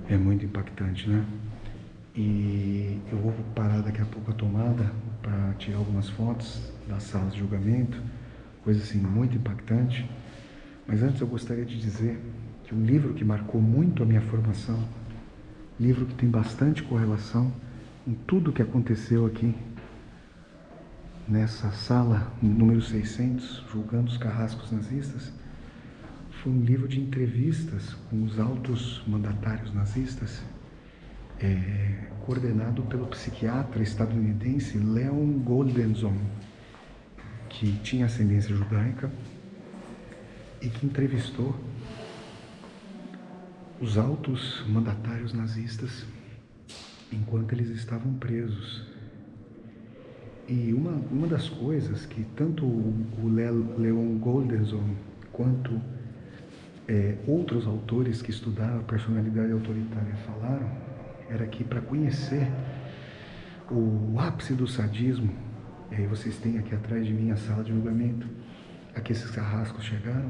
[SPEAKER 1] É muito impactante, né? E eu vou parar daqui a pouco a tomada para tirar algumas fotos das salas de julgamento, coisa assim muito impactante. Mas antes eu gostaria de dizer que um livro que marcou muito a minha formação, livro que tem bastante correlação em tudo que aconteceu aqui nessa sala número 600, julgando os carrascos nazistas, foi um livro de entrevistas com os altos mandatários nazistas, coordenado pelo psiquiatra estadunidense Leon Goldenson, que tinha ascendência judaica e que entrevistou os altos mandatários nazistas enquanto eles estavam presos. E uma das coisas que tanto o Leon Goldenson quanto outros autores que estudaram a personalidade autoritária falaram era que para conhecer o ápice do sadismo, e aí vocês têm aqui atrás de mim a sala de julgamento, a que esses carrascos chegaram,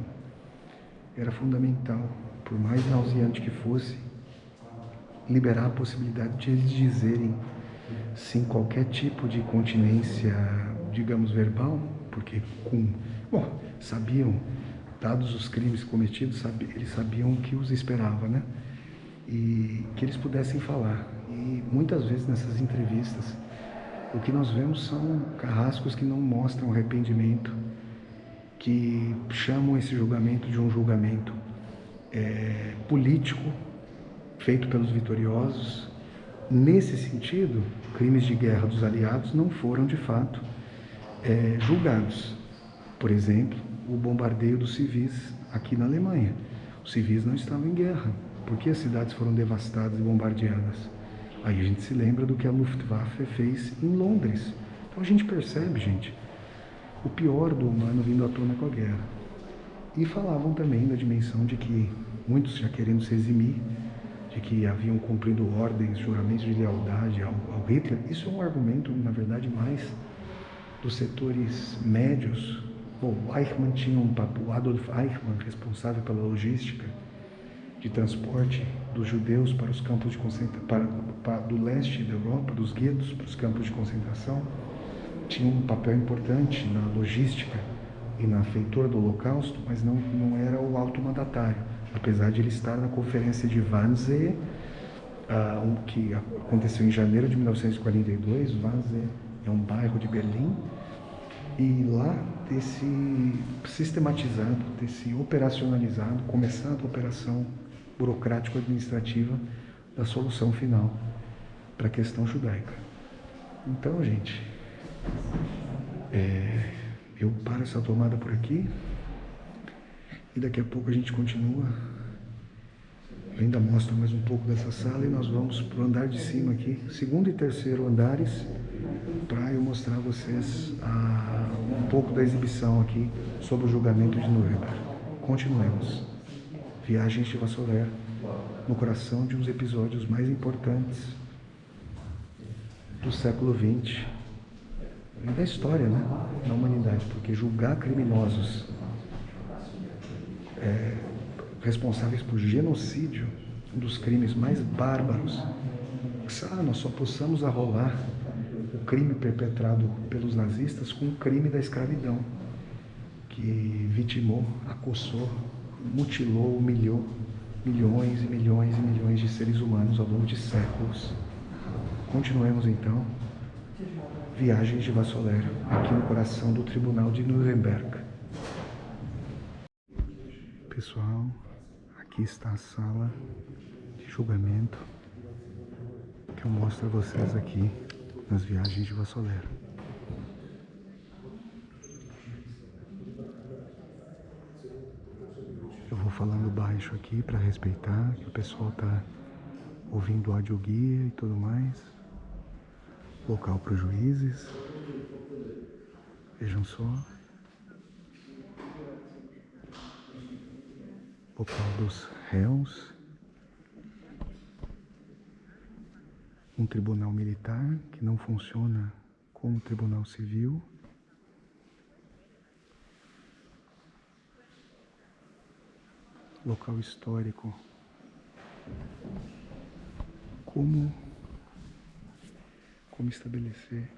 [SPEAKER 1] era fundamental, por mais nauseante que fosse, liberar a possibilidade de eles dizerem sem qualquer tipo de continência, digamos, verbal, porque sabiam, dados os crimes cometidos, eles sabiam o que os esperava, né? E que eles pudessem falar. E muitas vezes nessas entrevistas, o que nós vemos são carrascos que não mostram arrependimento, que chamam esse julgamento de um julgamento político, feito pelos vitoriosos. Nesse sentido, crimes de guerra dos aliados não foram, de fato, julgados. Por exemplo, o bombardeio dos civis aqui na Alemanha. Os civis não estavam em guerra. Por que as cidades foram devastadas e bombardeadas? Aí a gente se lembra do que a Luftwaffe fez em Londres. Então a gente percebe, gente, o pior do humano vindo à tona com a guerra. E falavam também da dimensão de que muitos já querendo se eximir, de que haviam cumprido ordens, juramentos de lealdade ao Hitler. Isso é um argumento, na verdade, mais dos setores médios. Bom, o Eichmann tinha o Adolf Eichmann, responsável pela logística de transporte dos judeus para os campos de concentração, do leste da Europa, dos guetos, para os campos de concentração, tinha um papel importante na logística e na feitura do Holocausto, mas não era o alto mandatário, apesar de ele estar na conferência de Wannsee, que aconteceu em janeiro de 1942. Wannsee é um bairro de Berlim, e lá ter se sistematizado, ter se operacionalizado, começado a operação burocrático-administrativa da solução final para a questão judaica. Então, gente, eu paro essa tomada por aqui e daqui a pouco a gente continua. Eu ainda mostro mais um pouco dessa sala e nós vamos para o andar de cima aqui, segundo e terceiro andares, para eu mostrar a vocês um pouco da exibição aqui sobre o julgamento de Nuremberg. Continuemos. Viagens de Vassoler, no coração de uns episódios mais importantes do século XX e da história, né, da humanidade, porque julgar criminosos responsáveis por genocídio, um dos crimes mais bárbaros, nós só possamos arrolar o crime perpetrado pelos nazistas com o crime da escravidão, que vitimou, acossou, mutilou, humilhou milhões e milhões e milhões de seres humanos ao longo de séculos. Continuemos então, Viagens de Vassoler, aqui no coração do Tribunal de Nuremberg. Pessoal, aqui está a sala de julgamento que eu mostro a vocês aqui nas Viagens de Vassoler. Eu vou falando baixo aqui para respeitar, que o pessoal tá ouvindo o audioguia e tudo mais. Local para os juízes. Vejam só. Local dos réus. Um tribunal militar que não funciona como tribunal civil. Local histórico. Como estabelecer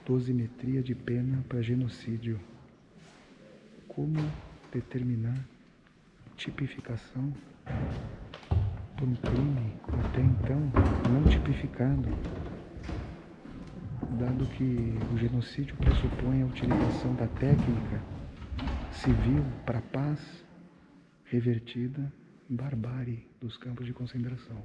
[SPEAKER 1] dosimetria de pena para genocídio. Como determinar tipificação por um crime até então não tipificado, dado que o genocídio pressupõe a utilização da técnica civil para a paz revertida em barbárie dos campos de concentração.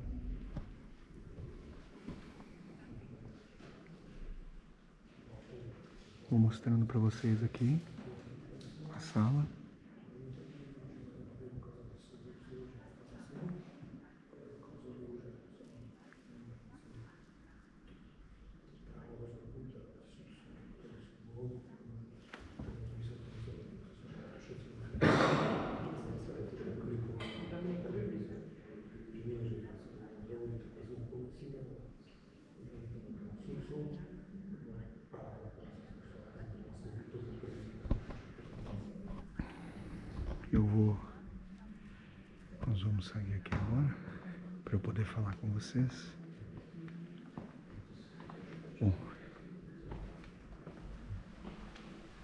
[SPEAKER 1] Vou mostrando para vocês aqui a sala. Nós vamos sair aqui agora para eu poder falar com vocês. Bom,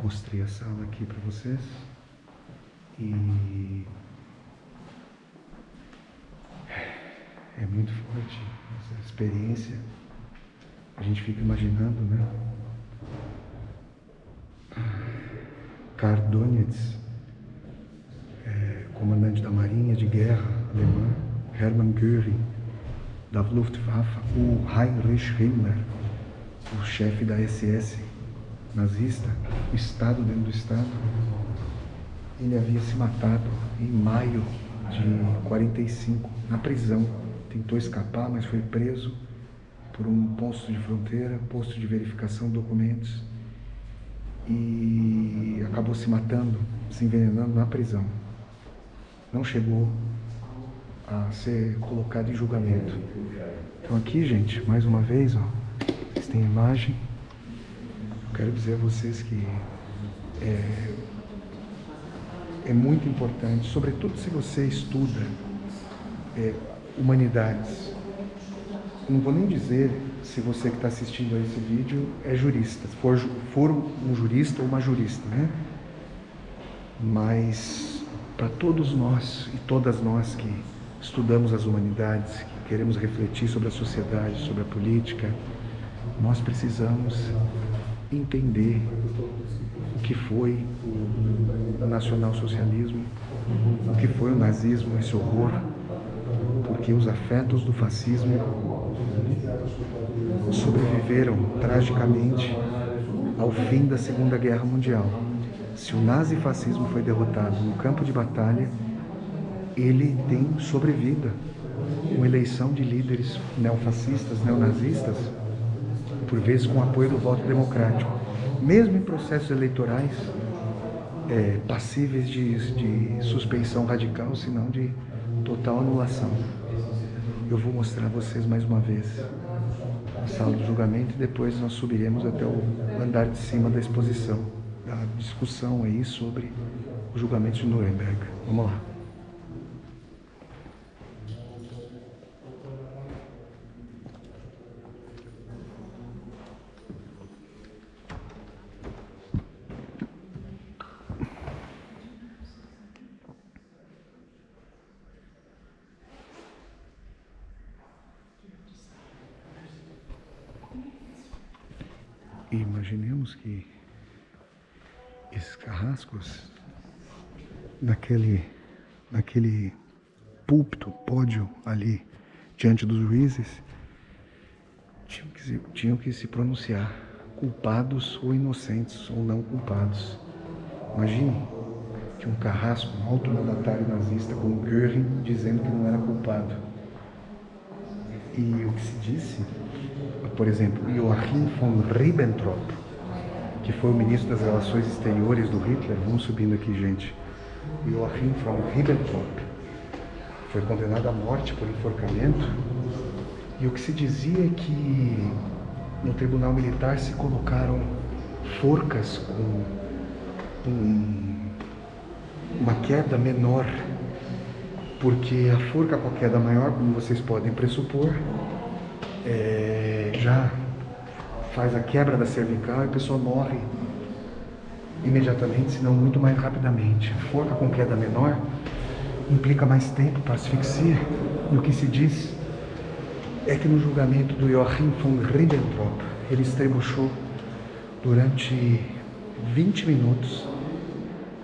[SPEAKER 1] mostrei a sala aqui para vocês e é muito forte essa experiência. A gente fica imaginando, né? Karl Donitz, comandante da Marinha de Guerra alemã, Hermann Göring, da Luftwaffe, o Heinrich Himmler, o chefe da SS nazista, o Estado dentro do Estado. Ele havia se matado em maio de 1945, na prisão. Tentou escapar, mas foi preso por um posto de fronteira, posto de verificação de documentos, e acabou se matando, se envenenando na prisão. Não chegou a ser colocado em julgamento. Então aqui, gente, mais uma vez, ó, vocês têm a imagem. Eu quero dizer a vocês que é muito importante, sobretudo se você estuda humanidades. Não vou nem dizer se você que está assistindo a esse vídeo é jurista, for um jurista ou uma jurista, né? Mas para todos nós e todas nós que estudamos as humanidades, que queremos refletir sobre a sociedade, sobre a política, nós precisamos entender o que foi o nacionalsocialismo, o que foi o nazismo, esse horror, porque os afetos do fascismo sobreviveram tragicamente ao fim da Segunda Guerra Mundial. Se o nazifascismo foi derrotado no campo de batalha, ele tem sobrevida com eleição de líderes neofascistas, neonazistas, por vezes com apoio do voto democrático, mesmo em processos eleitorais passíveis de suspeição radical, se não de total anulação. Eu vou mostrar a vocês mais uma vez a sala do julgamento e depois nós subiremos até o andar de cima da exposição, da discussão aí sobre o julgamento de Nuremberg. Vamos lá. E imaginemos que esses carrascos, naquele púlpito, pódio ali, diante dos juízes, tinham que se pronunciar, culpados ou inocentes, ou não culpados. Imagine que um carrasco, um alto mandatário nazista como Göring, dizendo que não era culpado. E o que se disse, por exemplo, Joachim von Ribbentrop, que foi o ministro das Relações Exteriores do Hitler, vamos subindo aqui, gente. Joachim von Ribbentrop foi condenado à morte por enforcamento, e o que se dizia é que no tribunal militar se colocaram forcas com uma queda menor, porque a forca com a queda maior, como vocês podem pressupor, já faz a quebra da cervical e a pessoa morre imediatamente, se não muito mais rapidamente. A forca com queda menor implica mais tempo para asfixia, e o que se diz é que no julgamento do Joachim von Ribbentrop, ele estrebuchou durante 20 minutos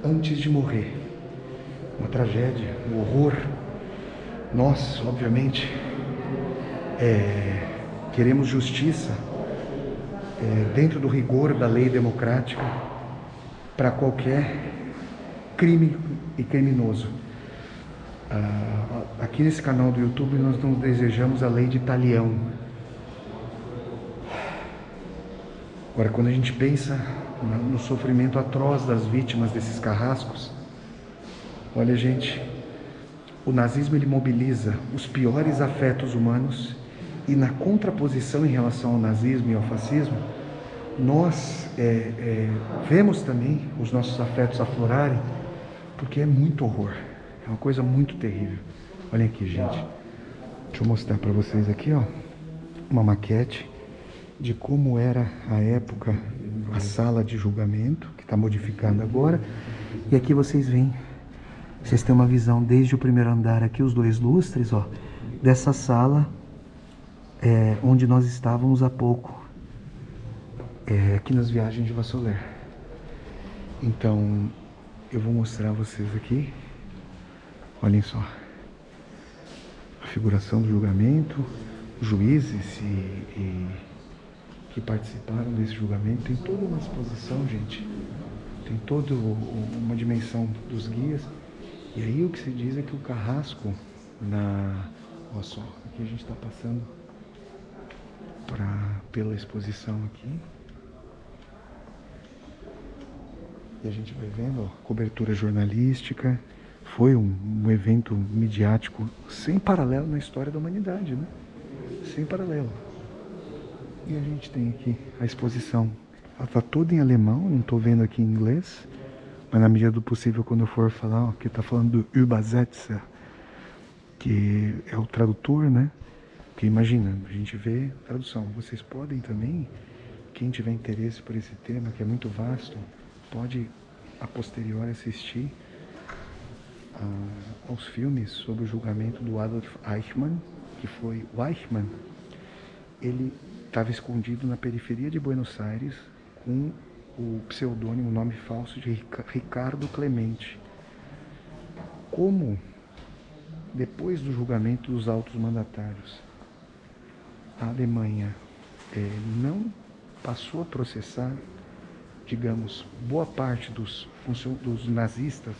[SPEAKER 1] antes de morrer. Uma tragédia, um horror. Nós, obviamente, queremos justiça dentro do rigor da lei democrática para qualquer crime e criminoso. Aqui nesse canal do YouTube nós não desejamos a lei de Talião. Agora, quando a gente pensa no sofrimento atroz das vítimas desses carrascos, olha, gente, o nazismo ele mobiliza os piores afetos humanos, e na contraposição em relação ao nazismo e ao fascismo, nós vemos também os nossos afetos aflorarem, porque é muito horror, é uma coisa muito terrível. Olhem aqui, gente, deixa eu mostrar para vocês aqui, ó, uma maquete de como era a época, a sala de julgamento, que está modificando agora, e aqui vocês veem, vocês têm uma visão desde o primeiro andar aqui, os dois lustres, ó, dessa sala onde nós estávamos há pouco, aqui nas viagens de Vassoler. Então, eu vou mostrar a vocês aqui, olhem só, a figuração do julgamento, os juízes que participaram desse julgamento. Tem toda uma exposição, gente, tem toda uma dimensão dos guias. E aí o que se diz é que o carrasco Olha só, aqui a gente está passando pela exposição aqui. E a gente vai vendo, ó, cobertura jornalística. Foi um evento midiático sem paralelo na história da humanidade, né? Sem paralelo. E a gente tem aqui a exposição. Ela está toda em alemão, não estou vendo aqui em inglês. Mas na medida do possível, quando eu for falar, ó, que está falando do Übersetzer, que é o tradutor, né? Porque imagina, a gente vê tradução. Vocês podem também, quem tiver interesse por esse tema, que é muito vasto, pode a posteriori assistir aos filmes sobre o julgamento do Adolf Eichmann, que foi o Eichmann. Ele estava escondido na periferia de Buenos Aires com o pseudônimo, o nome falso de Ricardo Clemente. Como depois do julgamento dos altos mandatários, a Alemanha não passou a processar, digamos, boa parte dos nazistas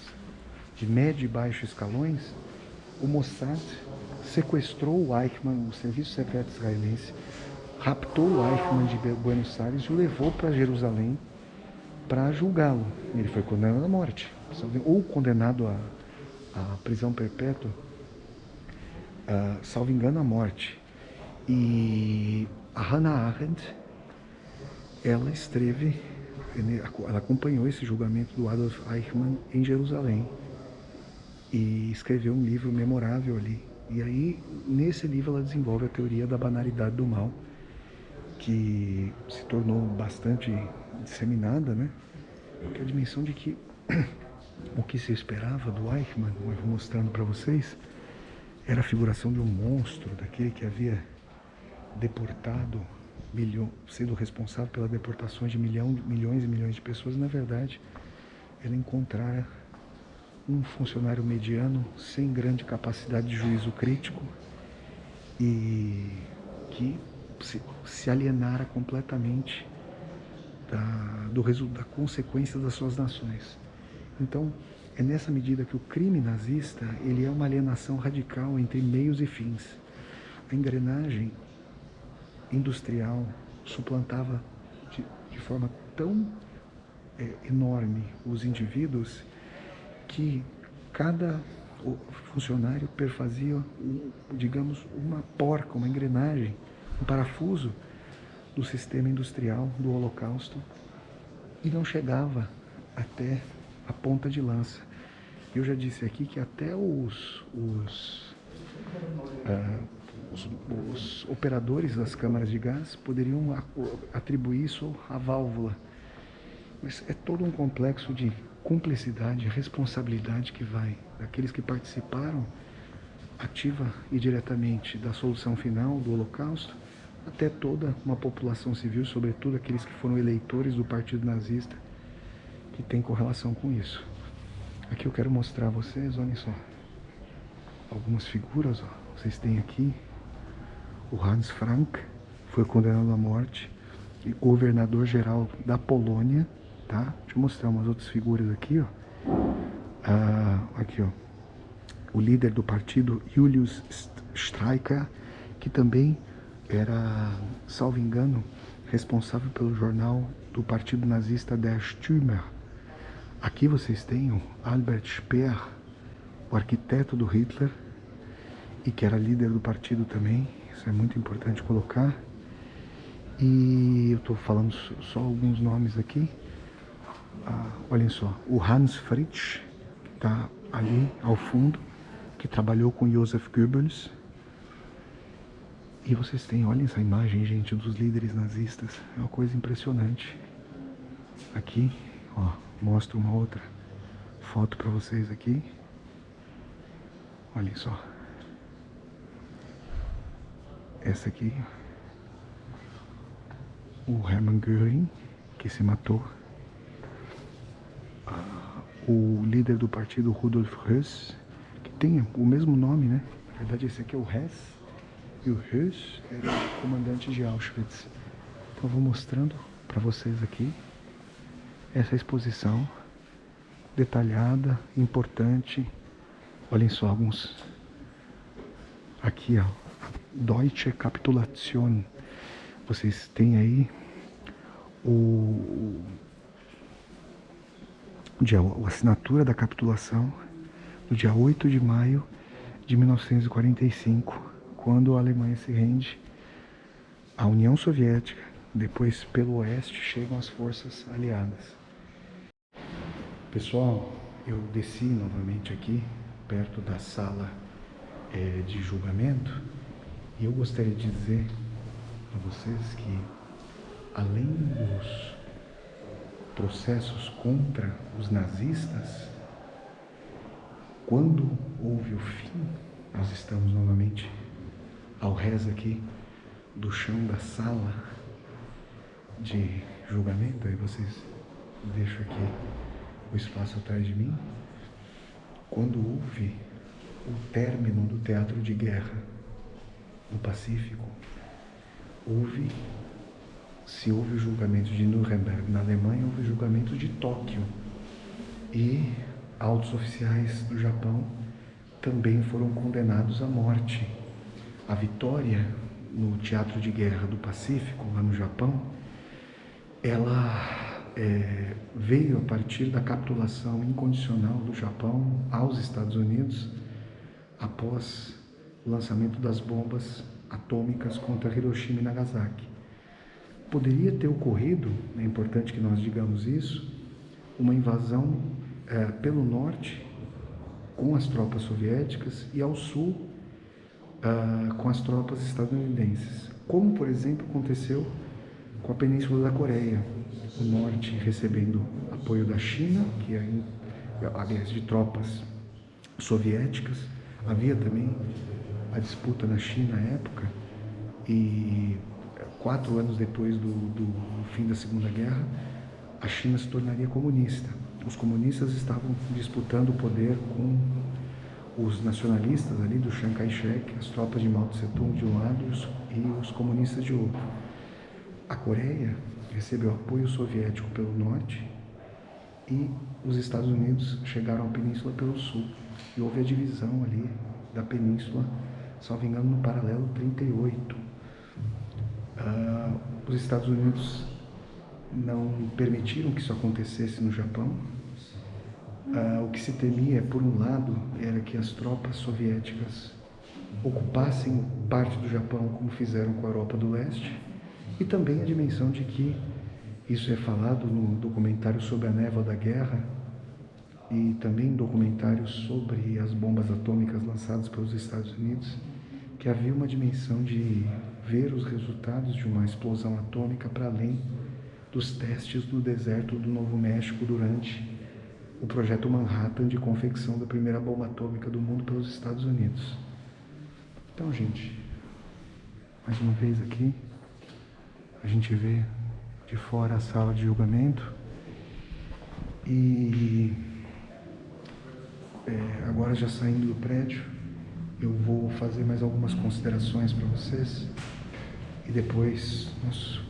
[SPEAKER 1] de médio e baixo escalões, o Mossad sequestrou o Eichmann, o serviço secreto israelense, raptou o Eichmann de Buenos Aires e o levou para Jerusalém para julgá-lo. Ele foi condenado à morte, ou condenado à prisão perpétua, salvo engano, à morte. E a Hannah Arendt, ela acompanhou esse julgamento do Adolf Eichmann em Jerusalém e escreveu um livro memorável ali. E aí, nesse livro, ela desenvolve a teoria da banalidade do mal, que se tornou bastante disseminada, né? Porque a dimensão de que o que se esperava do Eichmann, eu vou mostrando para vocês, era a figuração de um monstro, daquele que havia deportado, sendo responsável pelas deportações de milhões e milhões de pessoas. Na verdade, ele encontrara um funcionário mediano, sem grande capacidade de juízo crítico, e que se alienara completamente da consequência das suas nações. Então, é nessa medida que o crime nazista, ele é uma alienação radical entre meios e fins. A engrenagem industrial suplantava de forma tão enorme os indivíduos que cada funcionário perfazia, digamos, uma porca, uma engrenagem, um parafuso do sistema industrial do Holocausto, e não chegava até a ponta de lança. Eu já disse aqui que até os operadores das câmaras de gás poderiam atribuir isso à válvula. Mas é todo um complexo de cumplicidade, responsabilidade que vai daqueles que participaram ativa e diretamente da solução final do Holocausto, até toda uma população civil, sobretudo aqueles que foram eleitores do Partido Nazista, que tem correlação com isso. Aqui eu quero mostrar a vocês, olhem só, algumas figuras, ó. Vocês têm aqui o Hans Frank, foi condenado à morte, e governador-geral da Polônia, tá? Deixa eu mostrar umas outras figuras aqui, ó. Aqui, ó. O líder do partido, Julius Streicher, que também era, salvo engano, responsável pelo jornal do partido nazista Der Stürmer. Aqui vocês têm o Albert Speer, o arquiteto do Hitler, e que era líder do partido também. Isso é muito importante colocar. E eu estou falando só alguns nomes aqui. Olhem só, o Hans Fritsch está ali ao fundo, que trabalhou com Joseph Goebbels. E vocês têm, olhem essa imagem, gente, dos líderes nazistas. É uma coisa impressionante. Aqui, ó, mostro uma outra foto para vocês aqui. Olhem só. Essa aqui, o Hermann Göring, que se matou. O líder do partido, Rudolf Höss, que tem o mesmo nome, né? Na verdade, esse aqui é o Hess, e o Höss era o comandante de Auschwitz. Então, eu vou mostrando para vocês aqui essa exposição detalhada, importante. Olhem só alguns aqui, ó, Deutsche Capitulation. Vocês têm aí a assinatura da capitulação no dia 8 de maio de 1945, quando a Alemanha se rende à União Soviética. Depois, pelo oeste, chegam as forças aliadas. Pessoal, eu desci novamente aqui, perto da sala de julgamento, e eu gostaria de dizer para vocês que, além dos processos contra os nazistas, quando houve o fim, nós estamos novamente ao rés aqui do chão da sala de julgamento. Aí vocês deixam aqui o espaço atrás de mim. Quando houve o término do teatro de guerra no Pacífico, se houve o julgamento de Nuremberg na Alemanha, houve o julgamento de Tóquio, e altos oficiais do Japão também foram condenados à morte. A vitória no teatro de guerra do Pacífico, lá no Japão, ela veio a partir da capitulação incondicional do Japão aos Estados Unidos após o lançamento das bombas atômicas contra Hiroshima e Nagasaki. Poderia ter ocorrido, é importante que nós digamos isso, uma invasão pelo norte com as tropas soviéticas e ao sul com as tropas estadunidenses, como por exemplo aconteceu com a Península da Coreia, o norte recebendo apoio da China, aliás, de tropas soviéticas. Havia também a disputa na China à época, e 4 anos depois do fim da Segunda Guerra, a China se tornaria comunista. Os comunistas estavam disputando o poder com os nacionalistas ali do Chiang Kai-shek, as tropas de Mao Tse-tung de um lado e os comunistas de outro. A Coreia recebeu apoio soviético pelo norte e os Estados Unidos chegaram à península pelo sul. E houve a divisão ali da península, salvo engano, no paralelo 38. Os Estados Unidos não permitiram que isso acontecesse no Japão. O que se temia, por um lado, era que as tropas soviéticas ocupassem parte do Japão, como fizeram com a Europa do Leste, e também a dimensão de que, isso é falado no documentário sobre a névoa da guerra, e também documentários sobre as bombas atômicas lançadas pelos Estados Unidos, que havia uma dimensão de ver os resultados de uma explosão atômica para além dos testes no deserto do Novo México durante o projeto Manhattan de confecção da primeira bomba atômica do mundo pelos Estados Unidos. Então, gente, mais uma vez aqui, a gente vê de fora a sala de julgamento e agora, já saindo do prédio, eu vou fazer mais algumas considerações para vocês e depois nós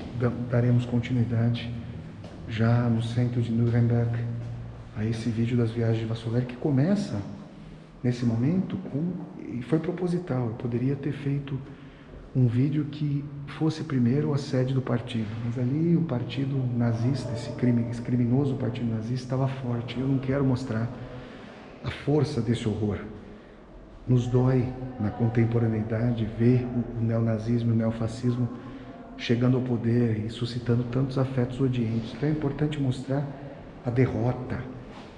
[SPEAKER 1] daremos continuidade já no centro de Nuremberg a esse vídeo das viagens de Vassoler, que começa nesse momento e foi proposital. Eu poderia ter feito um vídeo que fosse primeiro a sede do partido, mas ali o partido nazista, esse criminoso partido nazista, estava forte. Eu não quero mostrar a força desse horror. Nos dói, na contemporaneidade, ver o neonazismo e o neofascismo chegando ao poder e suscitando tantos afetos odientos. Então é importante mostrar a derrota,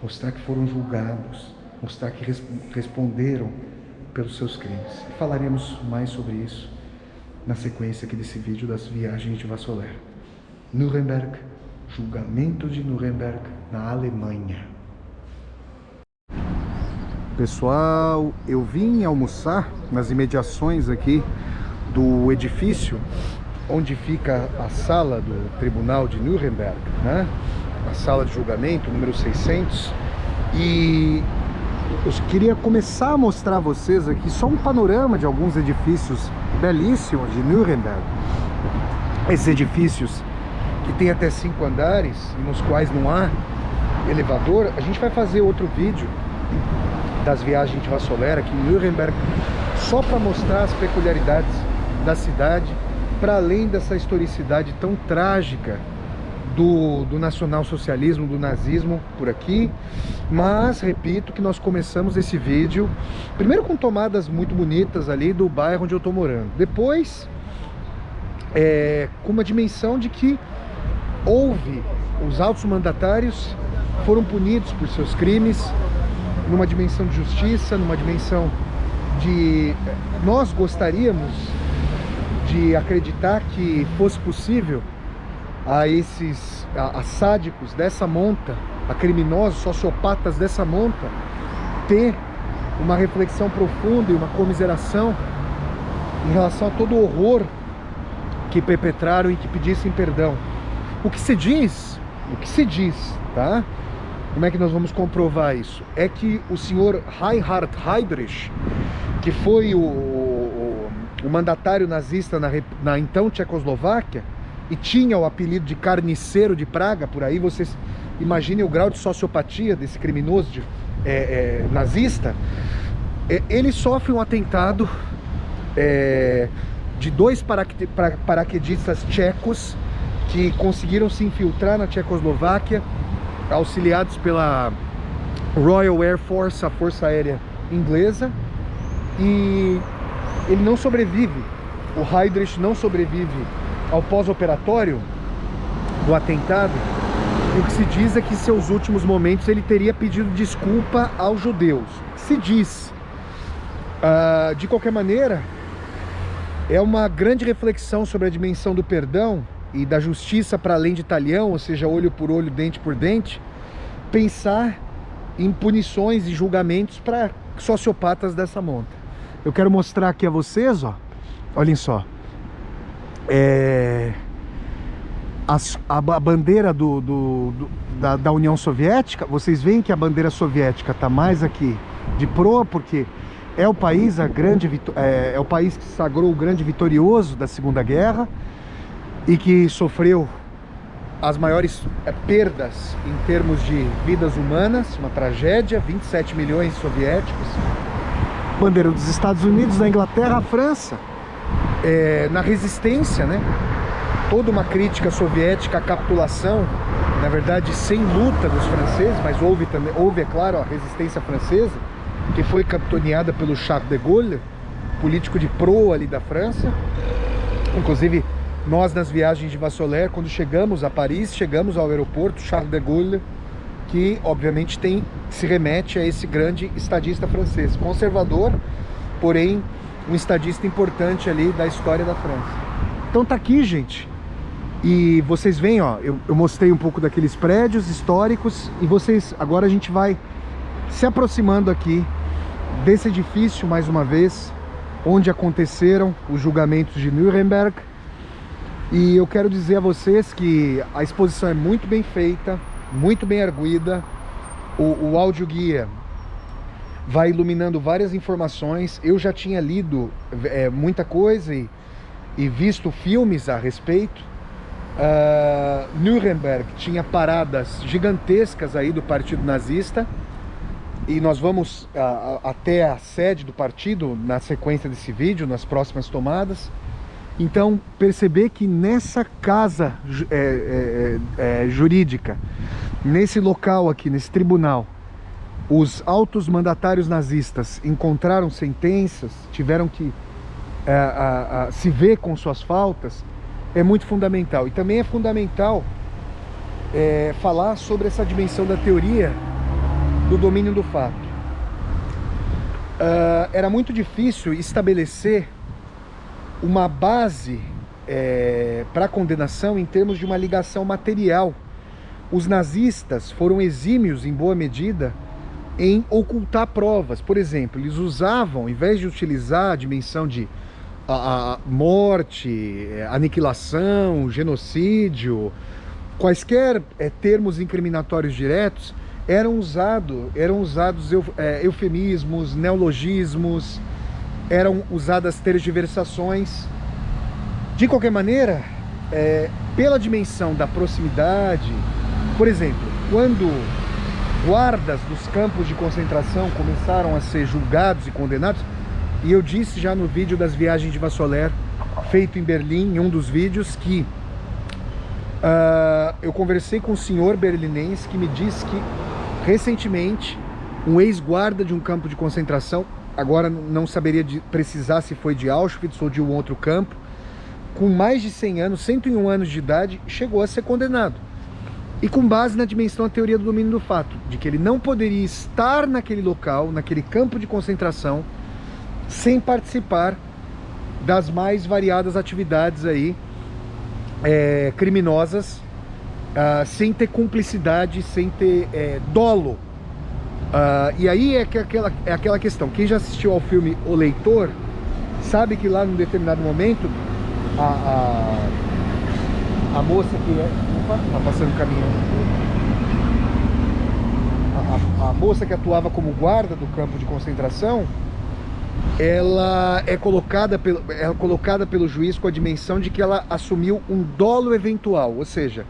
[SPEAKER 1] mostrar que foram julgados, mostrar que responderam pelos seus crimes. E falaremos mais sobre isso na sequência aqui desse vídeo das viagens de Vassoler. Nuremberg, julgamento de Nuremberg na Alemanha. Pessoal, eu vim almoçar nas imediações aqui do edifício onde fica a sala do Tribunal de Nuremberg, né? A sala de julgamento número 600, e eu queria começar a mostrar a vocês aqui só um panorama de alguns edifícios belíssimos de Nuremberg. Esses edifícios que tem até 5 andares e nos quais não há elevador. A gente vai fazer outro vídeo das viagens de Vassoler aqui em Nuremberg só para mostrar as peculiaridades da cidade, para além dessa historicidade tão trágica do nacionalsocialismo, do nazismo por aqui. Mas repito que nós começamos esse vídeo primeiro com tomadas muito bonitas ali do bairro onde eu estou morando, depois com uma dimensão de que os altos mandatários foram punidos por seus crimes, numa dimensão de justiça, numa dimensão de... Nós gostaríamos de acreditar que fosse possível a sádicos dessa monta, a criminosos, sociopatas dessa monta, ter uma reflexão profunda e uma comiseração em relação a todo o horror que perpetraram e que pedissem perdão. O que se diz, tá? Como é que nós vamos comprovar isso? É que o senhor Reinhard Heydrich, que foi o mandatário nazista na então Tchecoslováquia, e tinha o apelido de carniceiro de Praga, por aí vocês imaginem o grau de sociopatia desse criminoso nazista. Ele sofre um atentado de 2 paraquedistas tchecos que conseguiram se infiltrar na Tchecoslováquia, auxiliados pela Royal Air Force, a Força Aérea Inglesa, e ele não sobrevive. O Heydrich não sobrevive ao pós-operatório do atentado, e o que se diz é que em seus últimos momentos ele teria pedido desculpa aos judeus. Se diz. De qualquer maneira, é uma grande reflexão sobre a dimensão do perdão e da justiça para além de talhão, ou seja, olho por olho, dente por dente, pensar em punições e julgamentos para sociopatas dessa monta. Eu quero mostrar aqui a vocês, ó, olhem só, a bandeira da União Soviética. Vocês veem que a bandeira soviética está mais aqui de proa, porque é o país, é o país que se sagrou o grande vitorioso da Segunda Guerra e que sofreu as maiores perdas em termos de vidas humanas, uma tragédia, 27 milhões de soviéticos. Bandeira dos Estados Unidos, da Inglaterra, a França, na resistência, né? Toda uma crítica soviética à capitulação, na verdade sem luta dos franceses, mas houve, é claro, a resistência francesa, que foi capitaneada pelo Charles de Gaulle, político de proa ali da França. Inclusive, nós nas viagens de Vassoler, quando chegamos a Paris, chegamos ao aeroporto Charles de Gaulle, que obviamente se remete a esse grande estadista francês, conservador, porém um estadista importante ali da história da França. Então tá aqui, gente, e vocês veem, ó, eu mostrei um pouco daqueles prédios históricos, e agora a gente vai se aproximando aqui desse edifício, mais uma vez, onde aconteceram os julgamentos de Nuremberg. E eu quero dizer a vocês que a exposição é muito bem feita, muito bem arguida. O audioguia vai iluminando várias informações. Eu já tinha lido muita coisa e visto filmes a respeito. Nuremberg tinha paradas gigantescas aí do partido nazista, e nós vamos até a sede do partido na sequência desse vídeo, nas próximas tomadas. Então, perceber que nessa casa jurídica, nesse local aqui, nesse tribunal, os altos mandatários nazistas encontraram sentenças, tiveram que se ver com suas faltas, é muito fundamental. E também é fundamental falar sobre essa dimensão da teoria do domínio do fato. Era muito difícil estabelecer uma base para condenação em termos de uma ligação material. Os nazistas foram exímios, em boa medida, em ocultar provas. Por exemplo, eles usavam, em vez de utilizar a dimensão de morte, aniquilação, genocídio, quaisquer termos incriminatórios diretos, eram usados eufemismos, neologismos, eram usadas tergiversações. De qualquer maneira, pela dimensão da proximidade, por exemplo, quando guardas dos campos de concentração começaram a ser julgados e condenados, E eu disse já no vídeo das viagens de Vassoler, feito em Berlim, em um dos vídeos, que eu conversei com um senhor berlinense que me disse que recentemente um ex-guarda de um campo de concentração, agora não saberia precisar se foi de Auschwitz ou de um outro campo, com mais de 100 anos, 101 anos de idade, chegou a ser condenado. E com base na dimensão da teoria do domínio do fato, de que ele não poderia estar naquele local, naquele campo de concentração, sem participar das mais variadas atividades aí, criminosas, sem ter cumplicidade, sem ter dolo. E aí é aquela questão, quem já assistiu ao filme O Leitor, sabe que lá num determinado momento, a moça que tá passando o caminhão, a moça que atuava como guarda do campo de concentração, ela é colocada pelo juiz com a dimensão de que ela assumiu um dolo eventual, ou seja,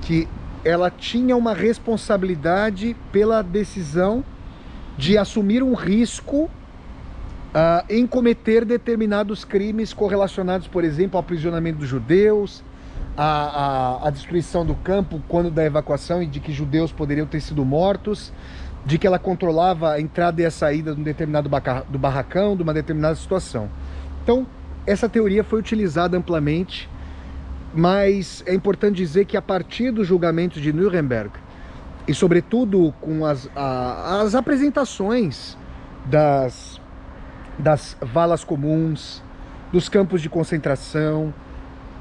[SPEAKER 1] que ela tinha uma responsabilidade pela decisão de assumir um risco em cometer determinados crimes correlacionados, por exemplo, ao aprisionamento dos judeus, a destruição do campo quando da evacuação e de que judeus poderiam ter sido mortos, de que ela controlava a entrada e a saída de um determinado barracão, de uma determinada situação. Então, essa teoria foi utilizada amplamente, mas é importante dizer que a partir dos julgamentos de Nuremberg, e sobretudo com as apresentações das valas comuns, dos campos de concentração,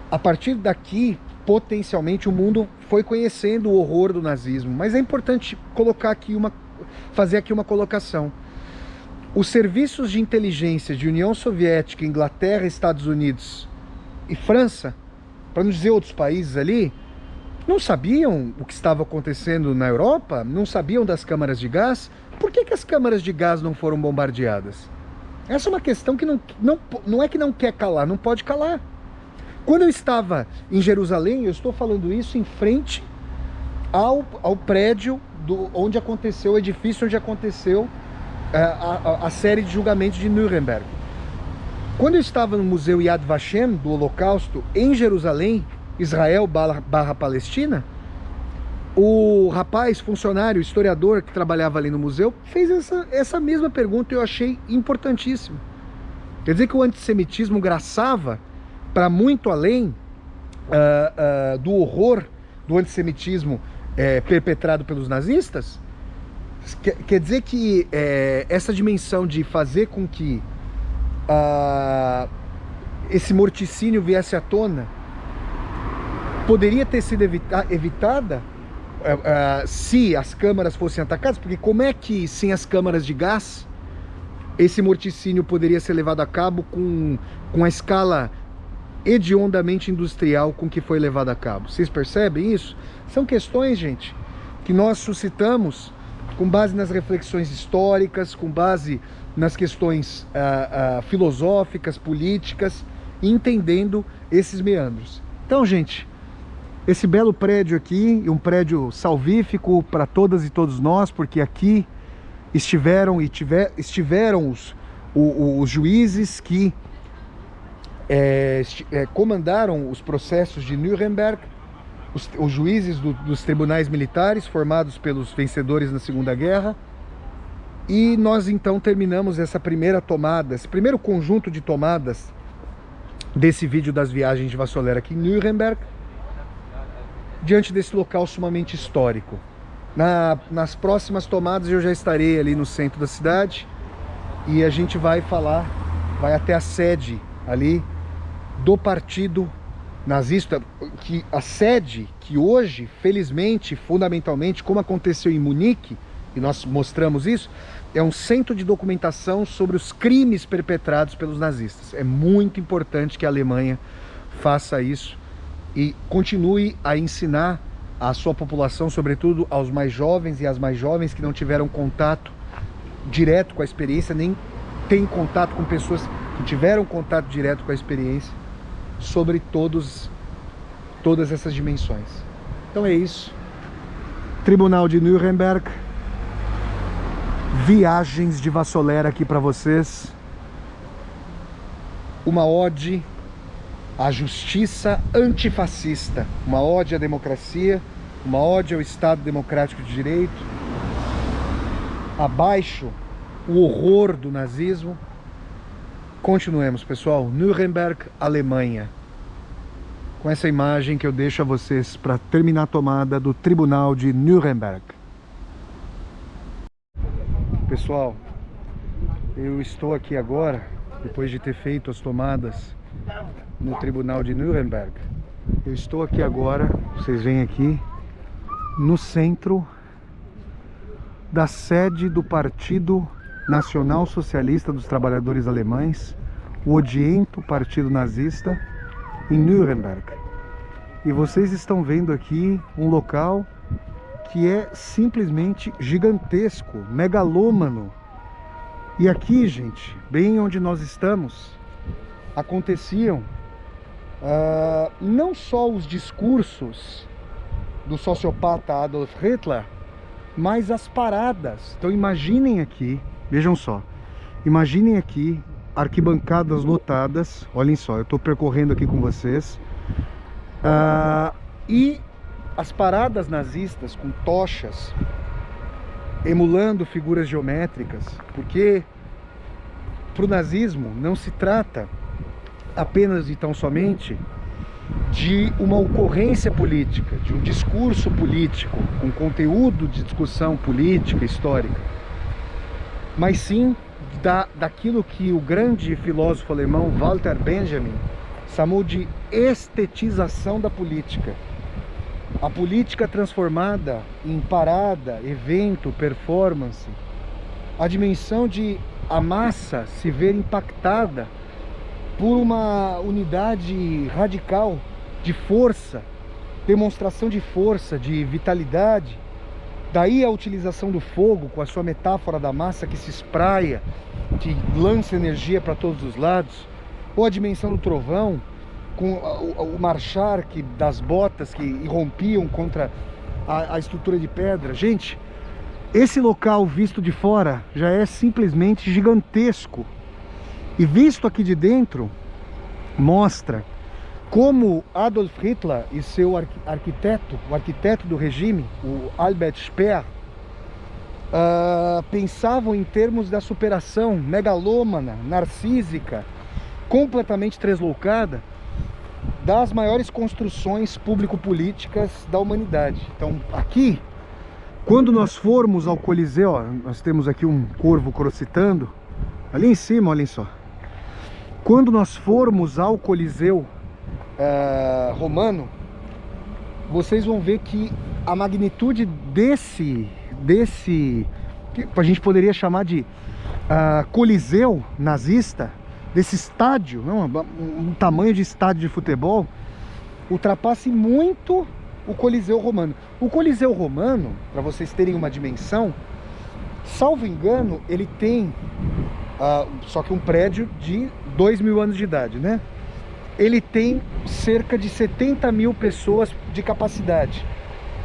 [SPEAKER 1] a partir daqui, potencialmente, o mundo foi conhecendo o horror do nazismo. Mas é importante fazer aqui uma colocação. Os serviços de inteligência de União Soviética, Inglaterra, Estados Unidos e França, para não dizer outros países ali, não sabiam o que estava acontecendo na Europa, não sabiam das câmaras de gás. Por que as câmaras de gás não foram bombardeadas? Essa é uma questão que não é que não quer calar, não pode calar. Quando eu estava em Jerusalém, eu estou falando isso em frente ao prédio onde aconteceu, o edifício onde aconteceu a série de julgamentos de Nuremberg. Quando eu estava no Museu Yad Vashem do Holocausto, em Jerusalém, Israel / Palestina, o rapaz, funcionário, historiador que trabalhava ali no museu, fez essa mesma pergunta e eu achei importantíssimo. Quer dizer que o antissemitismo graçava para muito além do horror do antissemitismo perpetrado pelos nazistas? Quer dizer que essa dimensão de fazer com que esse morticínio viesse à tona poderia ter sido evitada se as câmaras fossem atacadas? Porque como é que, sem as câmaras de gás, esse morticínio poderia ser levado a cabo com a escala hediondamente industrial com que foi levado a cabo? Vocês percebem isso? São questões, gente, que nós suscitamos com base nas reflexões históricas, com base nas questões filosóficas, políticas, entendendo esses meandros. Então, gente, esse belo prédio aqui, um prédio salvífico para todas e todos nós, porque aqui estiveram os juízes que comandaram os processos de Nuremberg, os juízes dos tribunais militares formados pelos vencedores na Segunda Guerra. E nós então terminamos essa primeira tomada, esse primeiro conjunto de tomadas desse vídeo das viagens de Vassoler aqui em Nuremberg, diante desse local sumamente histórico. Nas próximas tomadas eu já estarei ali no centro da cidade e a gente vai até a sede ali do partido nazista, a sede que hoje, felizmente, fundamentalmente, como aconteceu em Munique, e nós mostramos isso, é um centro de documentação sobre os crimes perpetrados pelos nazistas. É muito importante que a Alemanha faça isso e continue a ensinar a sua população, sobretudo aos mais jovens e às mais jovens que não tiveram contato direto com a experiência, nem têm contato com pessoas que tiveram contato direto com a experiência, sobre todas essas dimensões. Então é isso. Tribunal de Nuremberg, viagens de Vassoler aqui para vocês. uma ode à justiça antifascista, uma ode à democracia, uma ode ao Estado Democrático de Direito, abaixo o horror do nazismo. Continuemos, pessoal. Nuremberg, Alemanha. Com essa imagem que eu deixo a vocês para terminar a tomada do Tribunal de Nuremberg. Pessoal, eu estou aqui agora, depois de ter feito as tomadas no Tribunal de Nuremberg. Eu estou aqui agora, vocês veem aqui, no centro da sede do Partido Nacional Socialista dos Trabalhadores Alemães, o odiento Partido Nazista, em Nuremberg. E vocês estão vendo aqui um local que é simplesmente gigantesco, megalômano. E aqui, gente, bem onde nós estamos, aconteciam não só os discursos do sociopata Adolf Hitler, mas as paradas. Então imaginem aqui, vejam só, imaginem aqui arquibancadas lotadas. Olhem só, eu estou percorrendo aqui com vocês, e as paradas nazistas com tochas, emulando figuras geométricas, porque para o nazismo não se trata apenas e tão somente de uma ocorrência política, de um discurso político, com conteúdo de discussão política, histórica, mas sim daquilo que o grande filósofo alemão Walter Benjamin chamou de estetização da política. A política transformada em parada, evento, performance, a dimensão de a massa se ver impactada por uma unidade radical de força, demonstração de força, de vitalidade. Daí a utilização do fogo com a sua metáfora da massa que se espraia, que lança energia para todos os lados, ou a dimensão do trovão com o marchar das botas que irrompiam contra a estrutura de pedra. Gente, esse local visto de fora já é simplesmente gigantesco, e visto aqui de dentro mostra como Adolf Hitler e seu arquiteto, o arquiteto do regime, o Albert Speer, pensavam em termos da superação megalômana, narcísica, completamente tresloucada das maiores construções público-políticas da humanidade. Então aqui, quando nós formos ao Coliseu, ó, nós temos aqui um corvo crocitando ali em cima, olhem só. Quando nós formos ao Coliseu romano, vocês vão ver que a magnitude desse que a gente poderia chamar de Coliseu nazista, desse estádio, um tamanho de estádio de futebol, ultrapassa muito o Coliseu romano. O Coliseu romano, para vocês terem uma dimensão, salvo engano, ele tem só que um prédio de 2.000 anos de idade, né? Ele tem cerca de 70 mil pessoas de capacidade,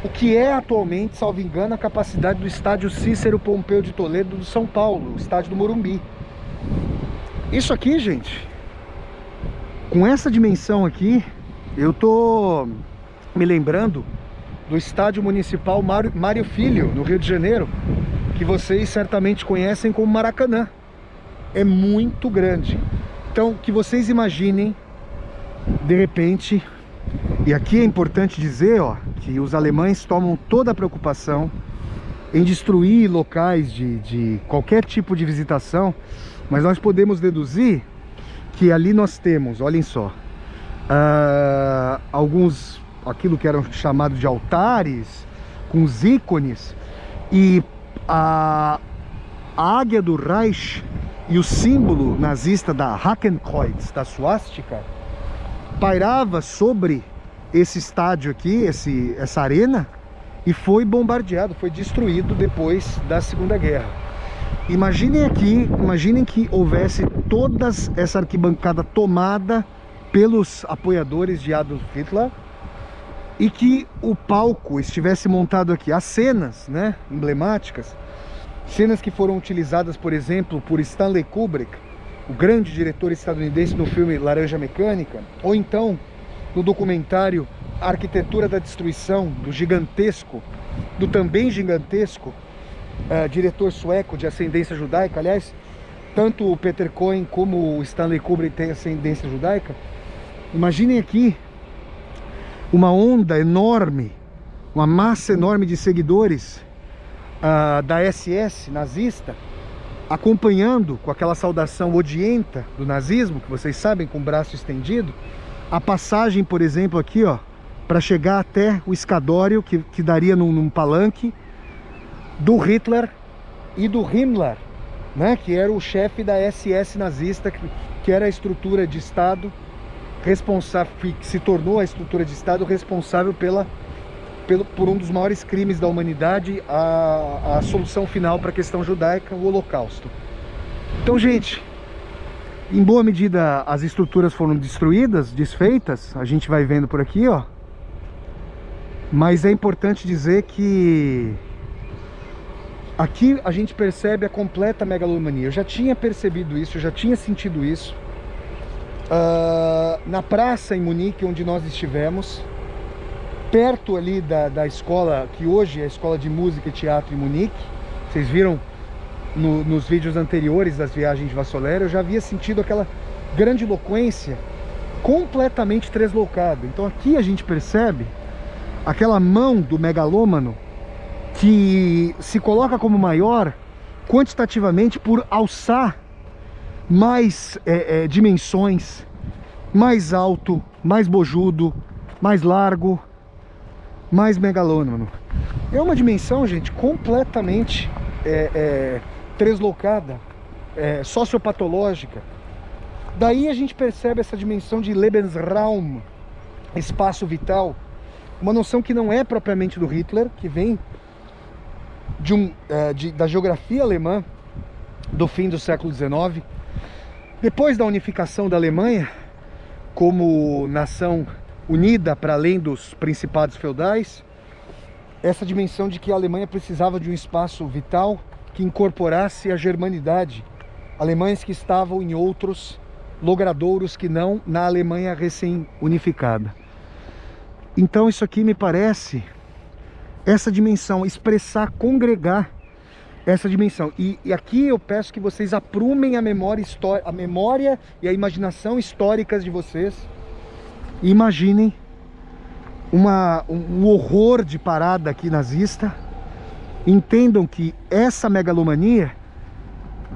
[SPEAKER 1] o que é atualmente, salvo engano, a capacidade do estádio Cícero Pompeu de Toledo do São Paulo, o estádio do Morumbi. Isso aqui, gente, com essa dimensão aqui, eu tô me lembrando do estádio municipal Mário Filho, no Rio de Janeiro, que vocês certamente conhecem como Maracanã. É muito grande. Então, que vocês imaginem, de repente, e aqui é importante dizer, ó, que os alemães tomam toda a preocupação em destruir locais de qualquer tipo de visitação, mas nós podemos deduzir que ali nós temos, olhem só, alguns, aquilo que eram chamados de altares, com os ícones, e a águia do Reich e o símbolo nazista da Hakenkreuz, da suástica, pairava sobre esse estádio aqui, essa arena, e foi bombardeado, foi destruído depois da Segunda Guerra. Imaginem aqui, imaginem que houvesse toda essa arquibancada tomada pelos apoiadores de Adolf Hitler e que o palco estivesse montado aqui. As cenas, né, emblemáticas, cenas que foram utilizadas, por exemplo, por Stanley Kubrick o grande diretor estadunidense no filme Laranja Mecânica, ou então no documentário Arquitetura da Destruição, do também gigantesco diretor sueco de ascendência judaica. Aliás, tanto o Peter Cohen como o Stanley Kubrick têm ascendência judaica. Imaginem aqui uma onda enorme, uma massa enorme de seguidores da SS nazista, acompanhando com aquela saudação odienta do nazismo, que vocês sabem, com o braço estendido, a passagem, por exemplo, aqui, ó, para chegar até o escadório que daria num palanque do Hitler e do Himmler, né, que era o chefe da SS nazista, que era a estrutura de Estado responsável, que se tornou a estrutura de Estado responsável por um dos maiores crimes da humanidade, a solução final para a questão judaica, o Holocausto. Então, gente, em boa medida as estruturas foram destruídas, desfeitas, a gente vai vendo por aqui, ó. Mas é importante dizer que aqui a gente percebe a completa megalomania. Eu já tinha percebido isso, eu já tinha sentido isso na praça em Munique, onde nós estivemos, perto ali da escola, que hoje é a Escola de Música e Teatro em Munique. Vocês viram nos vídeos anteriores das viagens de Vassolera, eu já havia sentido aquela grandiloquência completamente deslocada. Então aqui a gente percebe aquela mão do megalômano que se coloca como maior quantitativamente por alçar mais dimensões, mais alto, mais bojudo, mais largo, mais megalômano. É uma dimensão, gente, completamente deslocada, sociopatológica. Daí a gente percebe essa dimensão de Lebensraum, espaço vital, uma noção que não é propriamente do Hitler, que vem da geografia alemã do fim do século XIX. Depois da unificação da Alemanha como nação unida para além dos principados feudais, essa dimensão de que a Alemanha precisava de um espaço vital que incorporasse a germanidade, alemães que estavam em outros logradouros que não na Alemanha recém-unificada. Então isso aqui me parece essa dimensão, expressar, congregar essa dimensão. E aqui eu peço que vocês aprumem a memória e a imaginação históricas de vocês. E imaginem um horror de parada aqui nazista. Entendam que essa megalomania,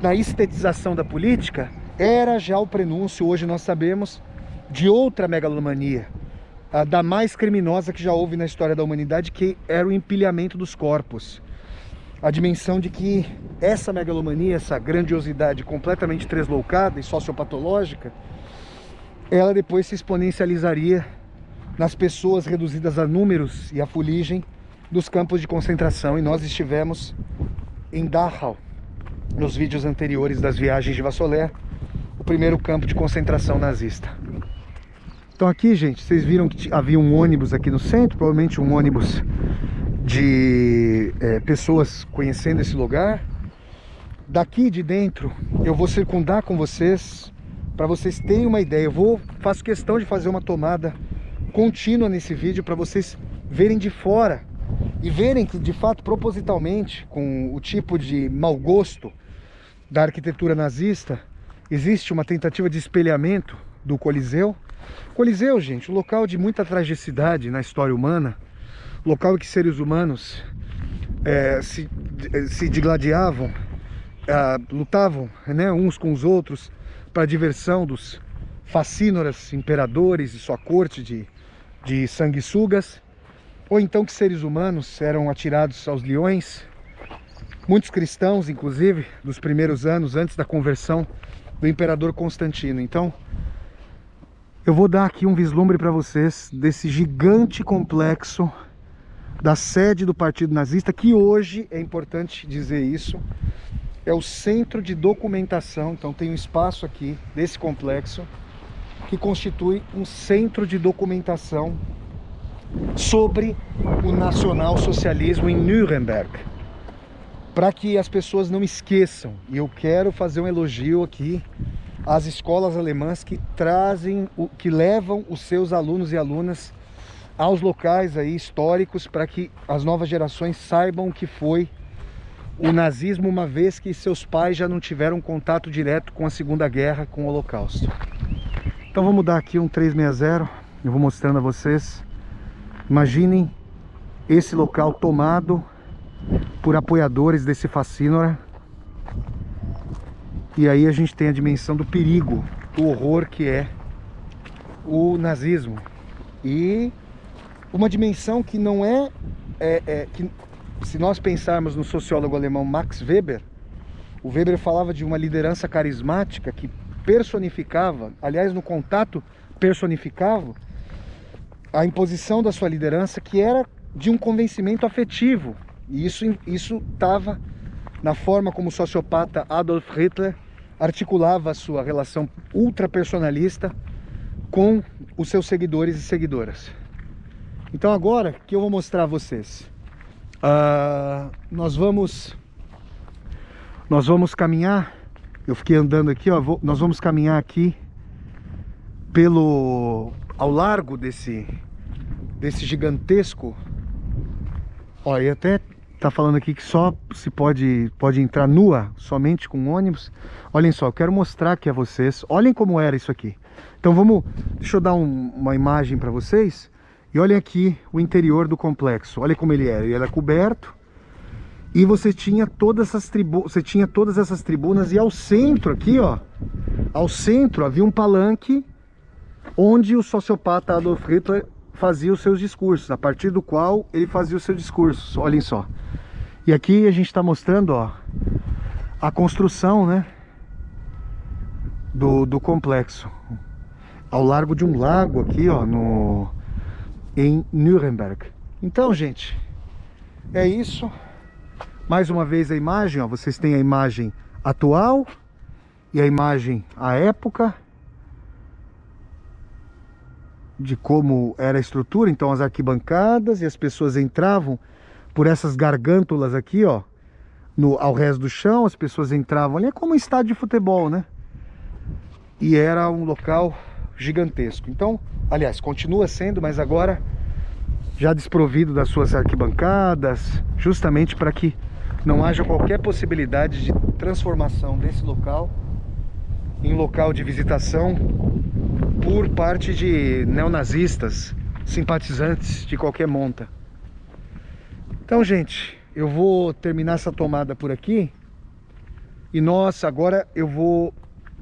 [SPEAKER 1] na estetização da política, era já o prenúncio, hoje nós sabemos, de outra megalomania, da mais criminosa que já houve na história da humanidade, que era o empilhamento dos corpos. A dimensão de que essa megalomania, essa grandiosidade completamente deslocada e sociopatológica, ela depois se exponencializaria nas pessoas reduzidas a números e a fuligem dos campos de concentração. E nós estivemos em Dachau, nos vídeos anteriores das viagens de Vassolera, o primeiro campo de concentração nazista. Então aqui, gente, vocês viram que havia um ônibus aqui no centro, provavelmente um ônibus de pessoas conhecendo esse lugar. Daqui de dentro eu vou circundar com vocês, para vocês terem uma ideia. Faço questão de fazer uma tomada contínua nesse vídeo para vocês verem de fora e verem que, de fato, propositalmente, com o tipo de mau gosto da arquitetura nazista, existe uma tentativa de espelhamento do Coliseu. Coliseu, gente, um local de muita tragicidade na história humana, local em que seres humanos se digladiavam, lutavam, né, uns com os outros para a diversão dos facínoras imperadores e sua corte de sanguessugas, ou então que seres humanos eram atirados aos leões. Muitos cristãos, inclusive, dos primeiros anos, antes da conversão do imperador Constantino. Então, eu vou dar aqui um vislumbre para vocês desse gigante complexo da sede do Partido Nazista, que hoje, é importante dizer isso, é o centro de documentação. Então tem um espaço aqui desse complexo que constitui um centro de documentação sobre o nacionalsocialismo em Nuremberg, para que as pessoas não esqueçam. E eu quero fazer um elogio aqui as escolas alemãs que que levam os seus alunos e alunas aos locais aí históricos para que as novas gerações saibam o que foi o nazismo, uma vez que seus pais já não tiveram contato direto com a Segunda Guerra, com o Holocausto. Então vamos dar aqui um 360, eu vou mostrando a vocês. Imaginem esse local tomado por apoiadores desse Fascínora. E aí a gente tem a dimensão do perigo, do horror que é o nazismo. E uma dimensão que não que, se nós pensarmos no sociólogo alemão Max Weber, o Weber falava de uma liderança carismática que personificava, aliás, no contato personificava a imposição da sua liderança, que era de um convencimento afetivo. E isso estava na forma como o sociopata Adolf Hitler articulava a sua relação ultrapersonalista com os seus seguidores e seguidoras. Então agora que eu vou mostrar a vocês, nós vamos caminhar. Eu fiquei andando aqui, ó, nós vamos caminhar aqui ao largo desse gigantesco. Ó, e até tá falando aqui que só se pode entrar nua, somente com ônibus. Olhem só, eu quero mostrar aqui a vocês. Olhem como era isso aqui. Então deixa eu dar uma imagem para vocês. E olhem aqui o interior do complexo. Olha como ele era. Ele era coberto. E você tinha todas essas tribunas. E ao centro aqui, ó, ao centro havia um palanque onde o sociopata Adolf Hitler fazia os seus discursos, a partir do qual ele fazia os seus discursos. Olhem só. E aqui a gente está mostrando, ó, a construção, né, do complexo ao largo de um lago aqui, ó, em Nuremberg. Então, gente, é isso. Mais uma vez a imagem, ó, vocês têm a imagem atual e a imagem à época de como era a estrutura. Então as arquibancadas, e as pessoas entravam por essas gargântulas aqui, ó, ao resto do chão. As pessoas entravam ali, é como um estádio de futebol, né? E era um local gigantesco. Então, aliás, continua sendo, mas agora já desprovido das suas arquibancadas, justamente para que não haja qualquer possibilidade de transformação desse local em local de visitação por parte de neonazistas, simpatizantes de qualquer monta. Então, gente, eu vou terminar essa tomada por aqui. E agora eu vou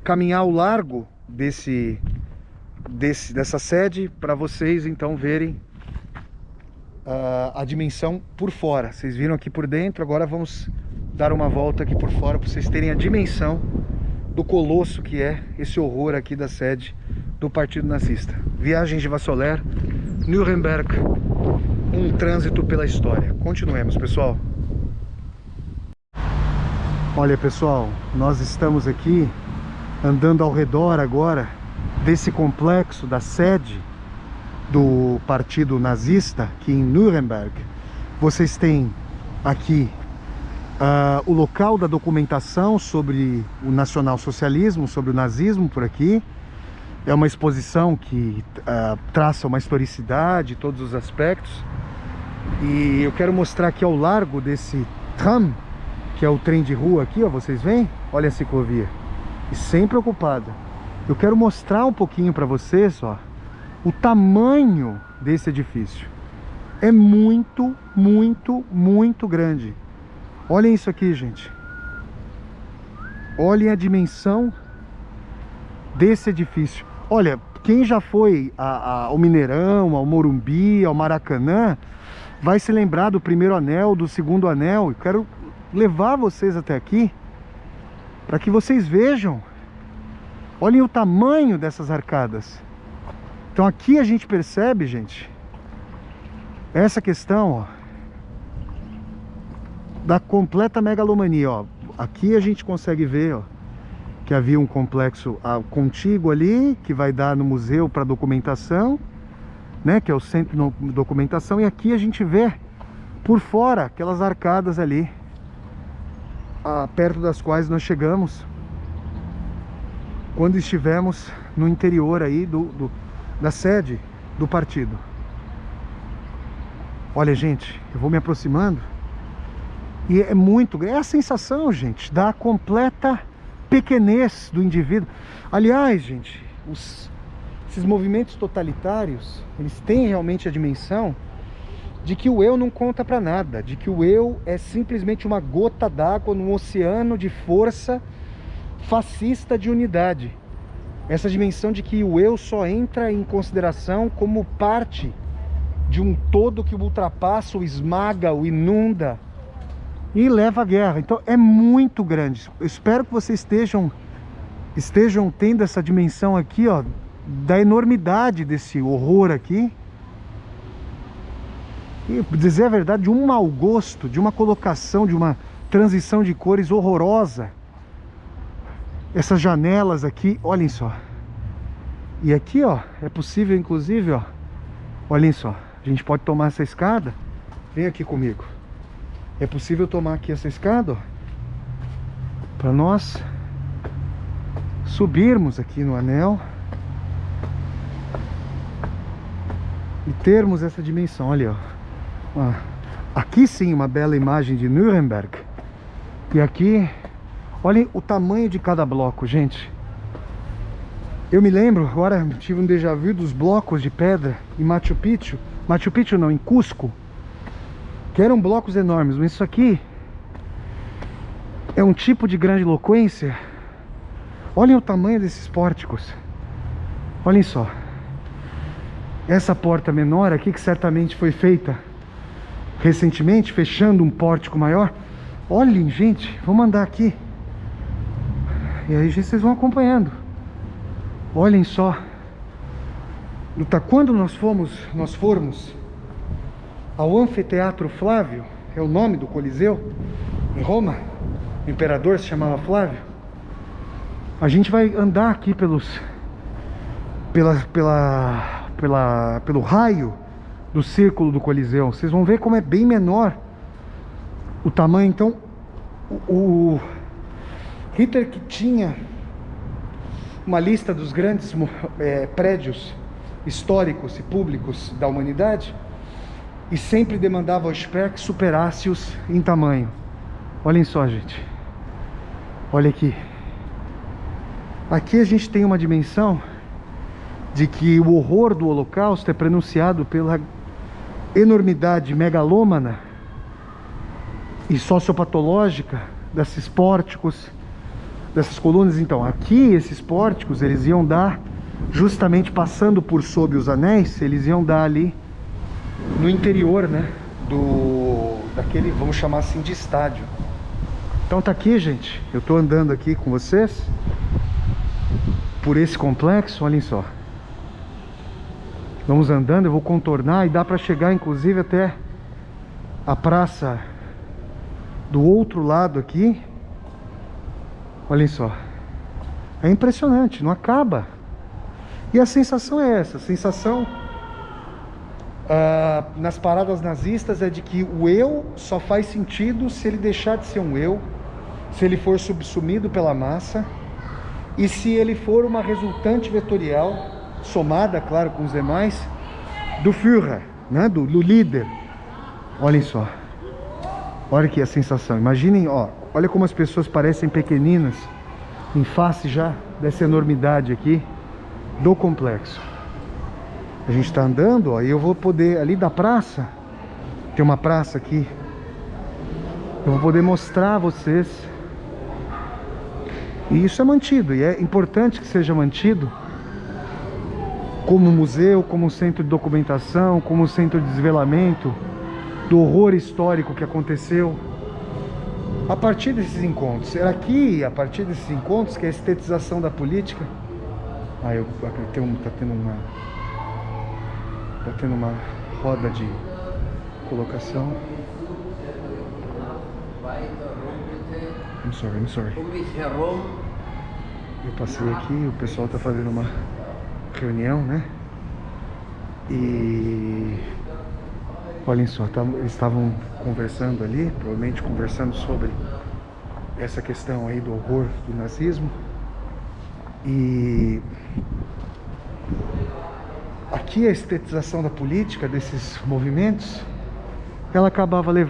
[SPEAKER 1] caminhar ao largo dessa sede para vocês então verem a dimensão por fora. Vocês viram aqui por dentro, agora vamos dar uma volta aqui por fora para vocês terem a dimensão do colosso que é esse horror aqui da sede do Partido Nazista. Viagens de Vassoler, Nuremberg, um trânsito pela história. Continuemos, pessoal. Olha, pessoal, nós estamos aqui andando ao redor agora desse complexo da sede do Partido Nazista aqui em Nuremberg. Vocês têm aqui o local da documentação sobre o nacionalsocialismo, sobre o nazismo por aqui. É uma exposição que traça uma historicidade, todos os aspectos. E eu quero mostrar aqui ao largo desse tram, que é o trem de rua aqui, ó, vocês veem? Olha a ciclovia. E sempre ocupada. Eu quero mostrar um pouquinho para vocês, ó, o tamanho desse edifício. É muito, muito, muito grande. Olhem isso aqui, gente. Olhem a dimensão desse edifício. Olha, quem já foi ao Mineirão, ao Morumbi, ao Maracanã, vai se lembrar do primeiro anel, do segundo anel. Eu quero levar vocês até aqui para que vocês vejam. Olhem o tamanho dessas arcadas. Então aqui a gente percebe, gente, essa questão, ó, da completa megalomania, ó. Aqui a gente consegue ver, ó, que havia um complexo contíguo ali, que vai dar no museu para documentação, né, que é o centro de documentação. E aqui a gente vê por fora aquelas arcadas ali, perto das quais nós chegamos. quando estivemos no interior aí da sede do partido. Olha, gente, eu vou me aproximando e é muito... É a sensação, gente, da completa pequenez do indivíduo. Aliás, gente, esses movimentos totalitários, eles têm realmente a dimensão de que o eu não conta para nada, de que o eu é simplesmente uma gota d'água num oceano de força fascista de unidade. Essa dimensão de que o eu só entra em consideração como parte de um todo que o ultrapassa, o esmaga, o inunda e leva à guerra. Então é muito grande. Eu espero que vocês estejam tendo essa dimensão aqui, ó, da enormidade desse horror aqui. E dizer a verdade, de um mau gosto, de uma colocação, de uma transição de cores horrorosa. Essas janelas aqui, olhem só. E aqui, ó, é possível inclusive, ó, olhem só, a gente pode tomar essa escada. Vem aqui comigo. É possível tomar aqui essa escada, ó, para nós subirmos aqui no anel e termos essa dimensão. Olha, ó. Aqui sim uma bela imagem de Nuremberg. E aqui, olhem o tamanho de cada bloco, gente. Eu me lembro, agora tive um déjà vu dos blocos de pedra em Machu Picchu. Machu Picchu não, em Cusco, que eram blocos enormes. Mas isso aqui é um tipo de grandiloquência. Olhem o tamanho desses pórticos. Olhem só. Essa porta menor aqui, que certamente foi feita recentemente, fechando um pórtico maior. Olhem, gente, vamos andar aqui. E aí vocês vão acompanhando. Olhem só. Quando nós formos ao Anfiteatro Flávio, é o nome do Coliseu, em Roma, o imperador se chamava Flávio. A gente vai andar aqui pelo raio do círculo do Coliseu. Vocês vão ver como é bem menor o tamanho. Então o Hitler, que tinha uma lista dos grandes prédios históricos e públicos da humanidade, e sempre demandava ao Speer que superasse-os em tamanho. Olhem só, gente. Olha aqui. Aqui a gente tem uma dimensão de que o horror do Holocausto é prenunciado pela enormidade megalômana e sociopatológica desses pórticos, dessas colunas. Então, aqui esses pórticos, eles iam dar, justamente passando por sob os anéis, eles iam dar ali no interior, né, daquele, vamos chamar assim, de estádio. Então tá aqui, gente, eu tô andando aqui com vocês por esse complexo. Olhem só. Vamos andando, eu vou contornar e dá para chegar inclusive até a praça do outro lado aqui. Olhem só. É impressionante, não acaba. E a sensação é essa, a sensação nas paradas nazistas é de que o eu só faz sentido se ele deixar de ser um eu, se ele for subsumido pela massa e se ele for uma resultante vetorial, somada, claro, com os demais, do Führer, né? do líder. Olhem só. Olha aqui a sensação. Imaginem, ó, olha como as pessoas parecem pequeninas em face já dessa enormidade aqui do complexo. A gente está andando, ó, e eu vou poder, ali da praça, tem uma praça aqui, eu vou poder mostrar a vocês. E isso é mantido, e é importante que seja mantido como museu, como centro de documentação, como centro de desvelamento do horror histórico que aconteceu a partir desses encontros. Será que a partir desses encontros, que é a estetização da política, tá tendo uma roda de colocação. I'm sorry. Eu passei aqui, o pessoal tá fazendo uma reunião, né? E olhem só, eles estavam conversando ali, provavelmente conversando sobre essa questão aí do horror do nazismo. E aqui a estetização da política desses movimentos, ela acabaria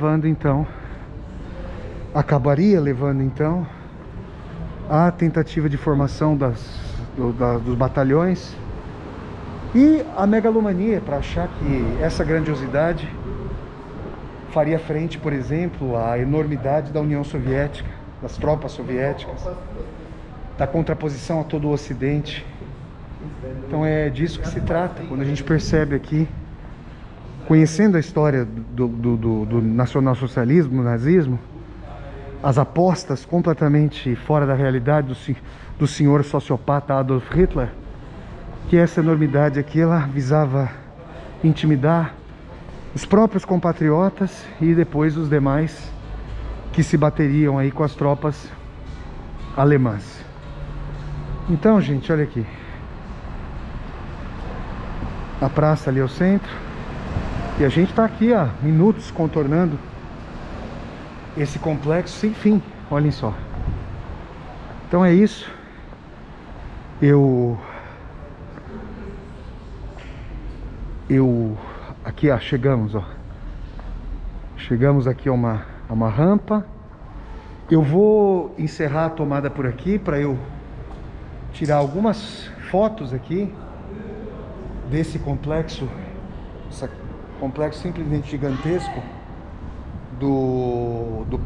[SPEAKER 1] levando então à tentativa de formação dos batalhões e a megalomania para achar que essa grandiosidade faria frente, por exemplo, à enormidade da União Soviética, das tropas soviéticas, da contraposição a todo o Ocidente. Então é disso que se trata, quando a gente percebe aqui, conhecendo a história do nacionalsocialismo, do nazismo, as apostas completamente fora da realidade do senhor sociopata Adolf Hitler, que essa enormidade aqui, ela visava intimidar os próprios compatriotas e depois os demais que se bateriam aí com as tropas alemãs. Então, gente, olha aqui. A praça ali ao centro. E a gente tá aqui há minutos contornando esse complexo sem fim. Olhem só. Então é isso. Aqui, ó, chegamos, ó. Chegamos aqui a uma rampa. Eu vou encerrar a tomada por aqui para eu tirar algumas fotos aqui desse complexo, esse complexo simplesmente gigantesco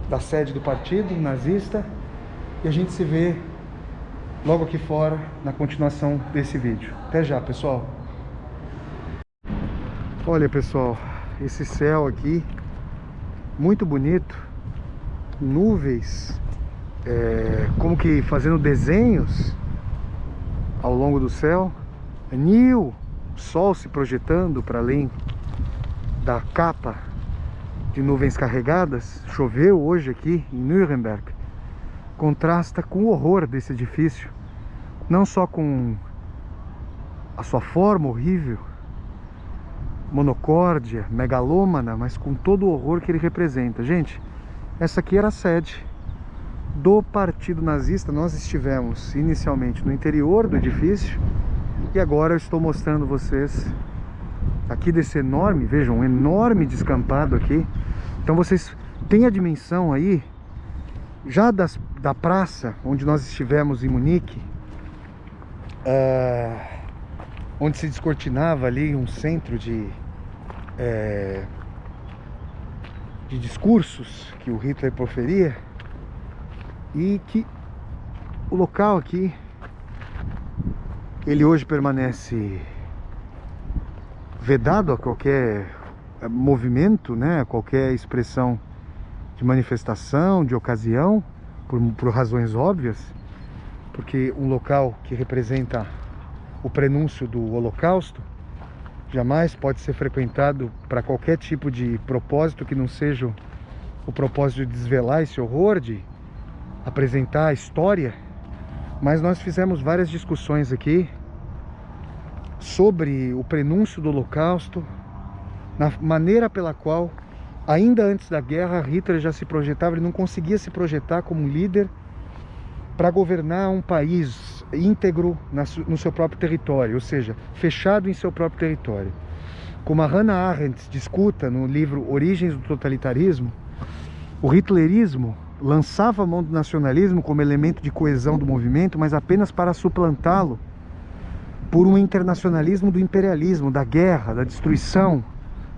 [SPEAKER 1] da sede do partido nazista, e a gente se vê logo aqui fora na continuação desse vídeo. Até já, pessoal. Olha, pessoal, esse céu aqui muito bonito, nuvens como que fazendo desenhos ao longo do céu, o sol se projetando para além da capa de nuvens carregadas. Choveu hoje aqui em Nuremberg, contrasta com o horror desse edifício, não só com a sua forma horrível, monocórdia, megalômana, mas com todo o horror que ele representa. Gente, essa aqui era a sede do partido nazista. Nós estivemos inicialmente no interior do edifício e agora eu estou mostrando vocês aqui desse enorme, vejam, um enorme descampado aqui. Então vocês têm a dimensão aí já da praça onde nós estivemos em Munique, onde se descortinava ali um centro de discursos que o Hitler proferia, e que o local aqui, ele hoje permanece vedado a qualquer movimento, né, a qualquer expressão de manifestação, de ocasião, por razões óbvias, porque um local que representa o prenúncio do Holocausto jamais pode ser frequentado para qualquer tipo de propósito que não seja o propósito de desvelar esse horror, de apresentar a história. Mas nós fizemos várias discussões aqui sobre o prenúncio do Holocausto, na maneira pela qual, ainda antes da guerra, Hitler já se projetava. Ele não conseguia se projetar como um líder para governar um país íntegro no seu próprio território, ou seja, fechado em seu próprio território. Como a Hannah Arendt discuta no livro Origens do Totalitarismo, o hitlerismo lançava a mão do nacionalismo como elemento de coesão do movimento, mas apenas para suplantá-lo por um internacionalismo do imperialismo, da guerra, da destruição,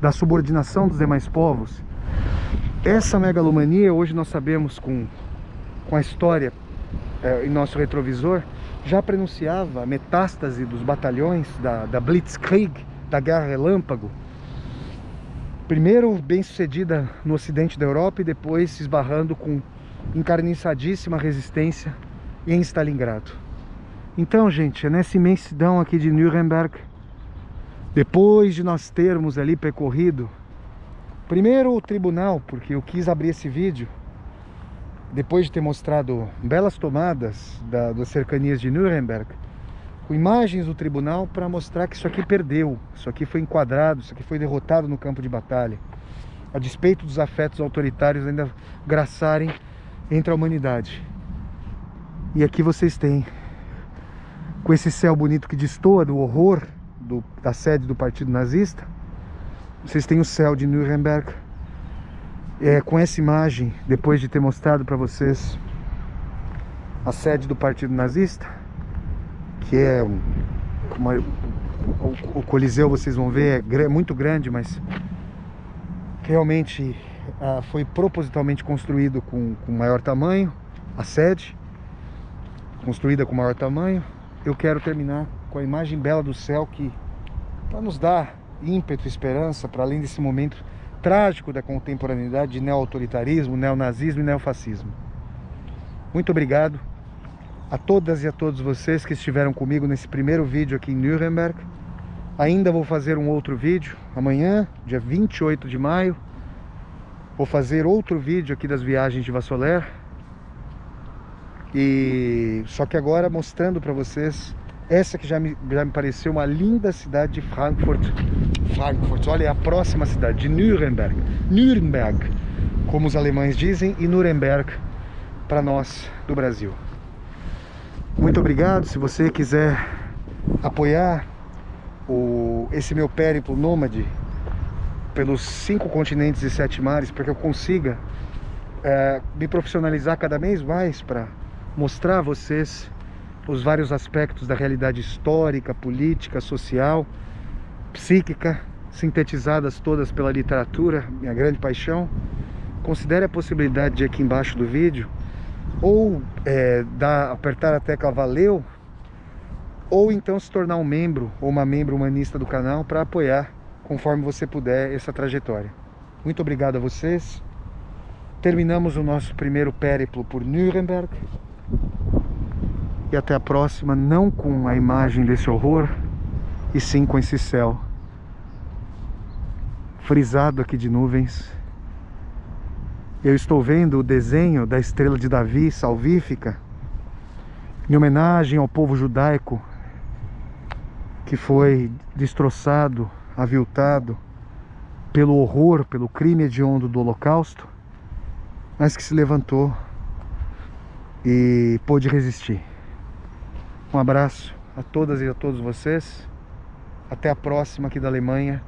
[SPEAKER 1] da subordinação dos demais povos. Essa megalomania, hoje nós sabemos com a história em nosso retrovisor, já prenunciava a metástase dos batalhões da Blitzkrieg, da Guerra Relâmpago. Primeiro bem sucedida no ocidente da Europa e depois se esbarrando com encarniçadíssima resistência em Stalingrado. Então, gente, é nessa imensidão aqui de Nuremberg, depois de nós termos ali percorrido primeiro o tribunal, porque eu quis abrir esse vídeo depois de ter mostrado belas tomadas das cercanias de Nuremberg, com imagens do tribunal, para mostrar que isso aqui perdeu, isso aqui foi enquadrado, isso aqui foi derrotado no campo de batalha, a despeito dos afetos autoritários ainda graçarem entre a humanidade. E aqui vocês têm com esse céu bonito que destoa do horror da sede do Partido Nazista. Vocês têm o céu de Nuremberg. Com essa imagem, depois de ter mostrado para vocês a sede do Partido Nazista, que é o Coliseu, vocês vão ver, é muito grande, mas realmente foi propositalmente construído com maior tamanho, a sede construída com maior tamanho. Eu quero terminar com a imagem bela do céu, que para nos dar ímpeto e esperança para além desse momento trágico da contemporaneidade de neo-autoritarismo, neonazismo e neofascismo. Muito obrigado a todas e a todos vocês que estiveram comigo nesse primeiro vídeo aqui em Nuremberg. Ainda vou fazer um outro vídeo amanhã, dia 28 de maio. Vou fazer outro vídeo aqui das viagens de Vassoler. Só que agora mostrando para vocês essa que já me pareceu uma linda cidade de Frankfurt. Olha, é a próxima cidade de Nuremberg. Nuremberg, como os alemães dizem, e Nuremberg para nós do Brasil. Muito obrigado. Se você quiser apoiar esse meu périplo nômade pelos 5 continentes e 7 mares, para que eu consiga me profissionalizar cada vez mais para mostrar a vocês os vários aspectos da realidade histórica, política, social, psíquica, sintetizadas todas pela literatura, minha grande paixão. Considere a possibilidade de, aqui embaixo do vídeo, ou apertar a tecla valeu, ou então se tornar um membro ou uma membro humanista do canal para apoiar, conforme você puder, essa trajetória. Muito obrigado a vocês. Terminamos o nosso primeiro périplo por Nuremberg. E até a próxima, não com a imagem desse horror, e sim com esse céu frisado aqui de nuvens. Eu estou vendo o desenho da estrela de Davi salvífica, em homenagem ao povo judaico que foi destroçado, aviltado pelo horror, pelo crime hediondo do Holocausto, mas que se levantou e pôde resistir. Um abraço a todas e a todos vocês. Até a próxima aqui da Alemanha,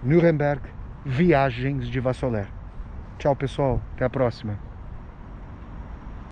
[SPEAKER 1] Nuremberg, Viagens de Vassoler. Tchau, pessoal. Até a próxima.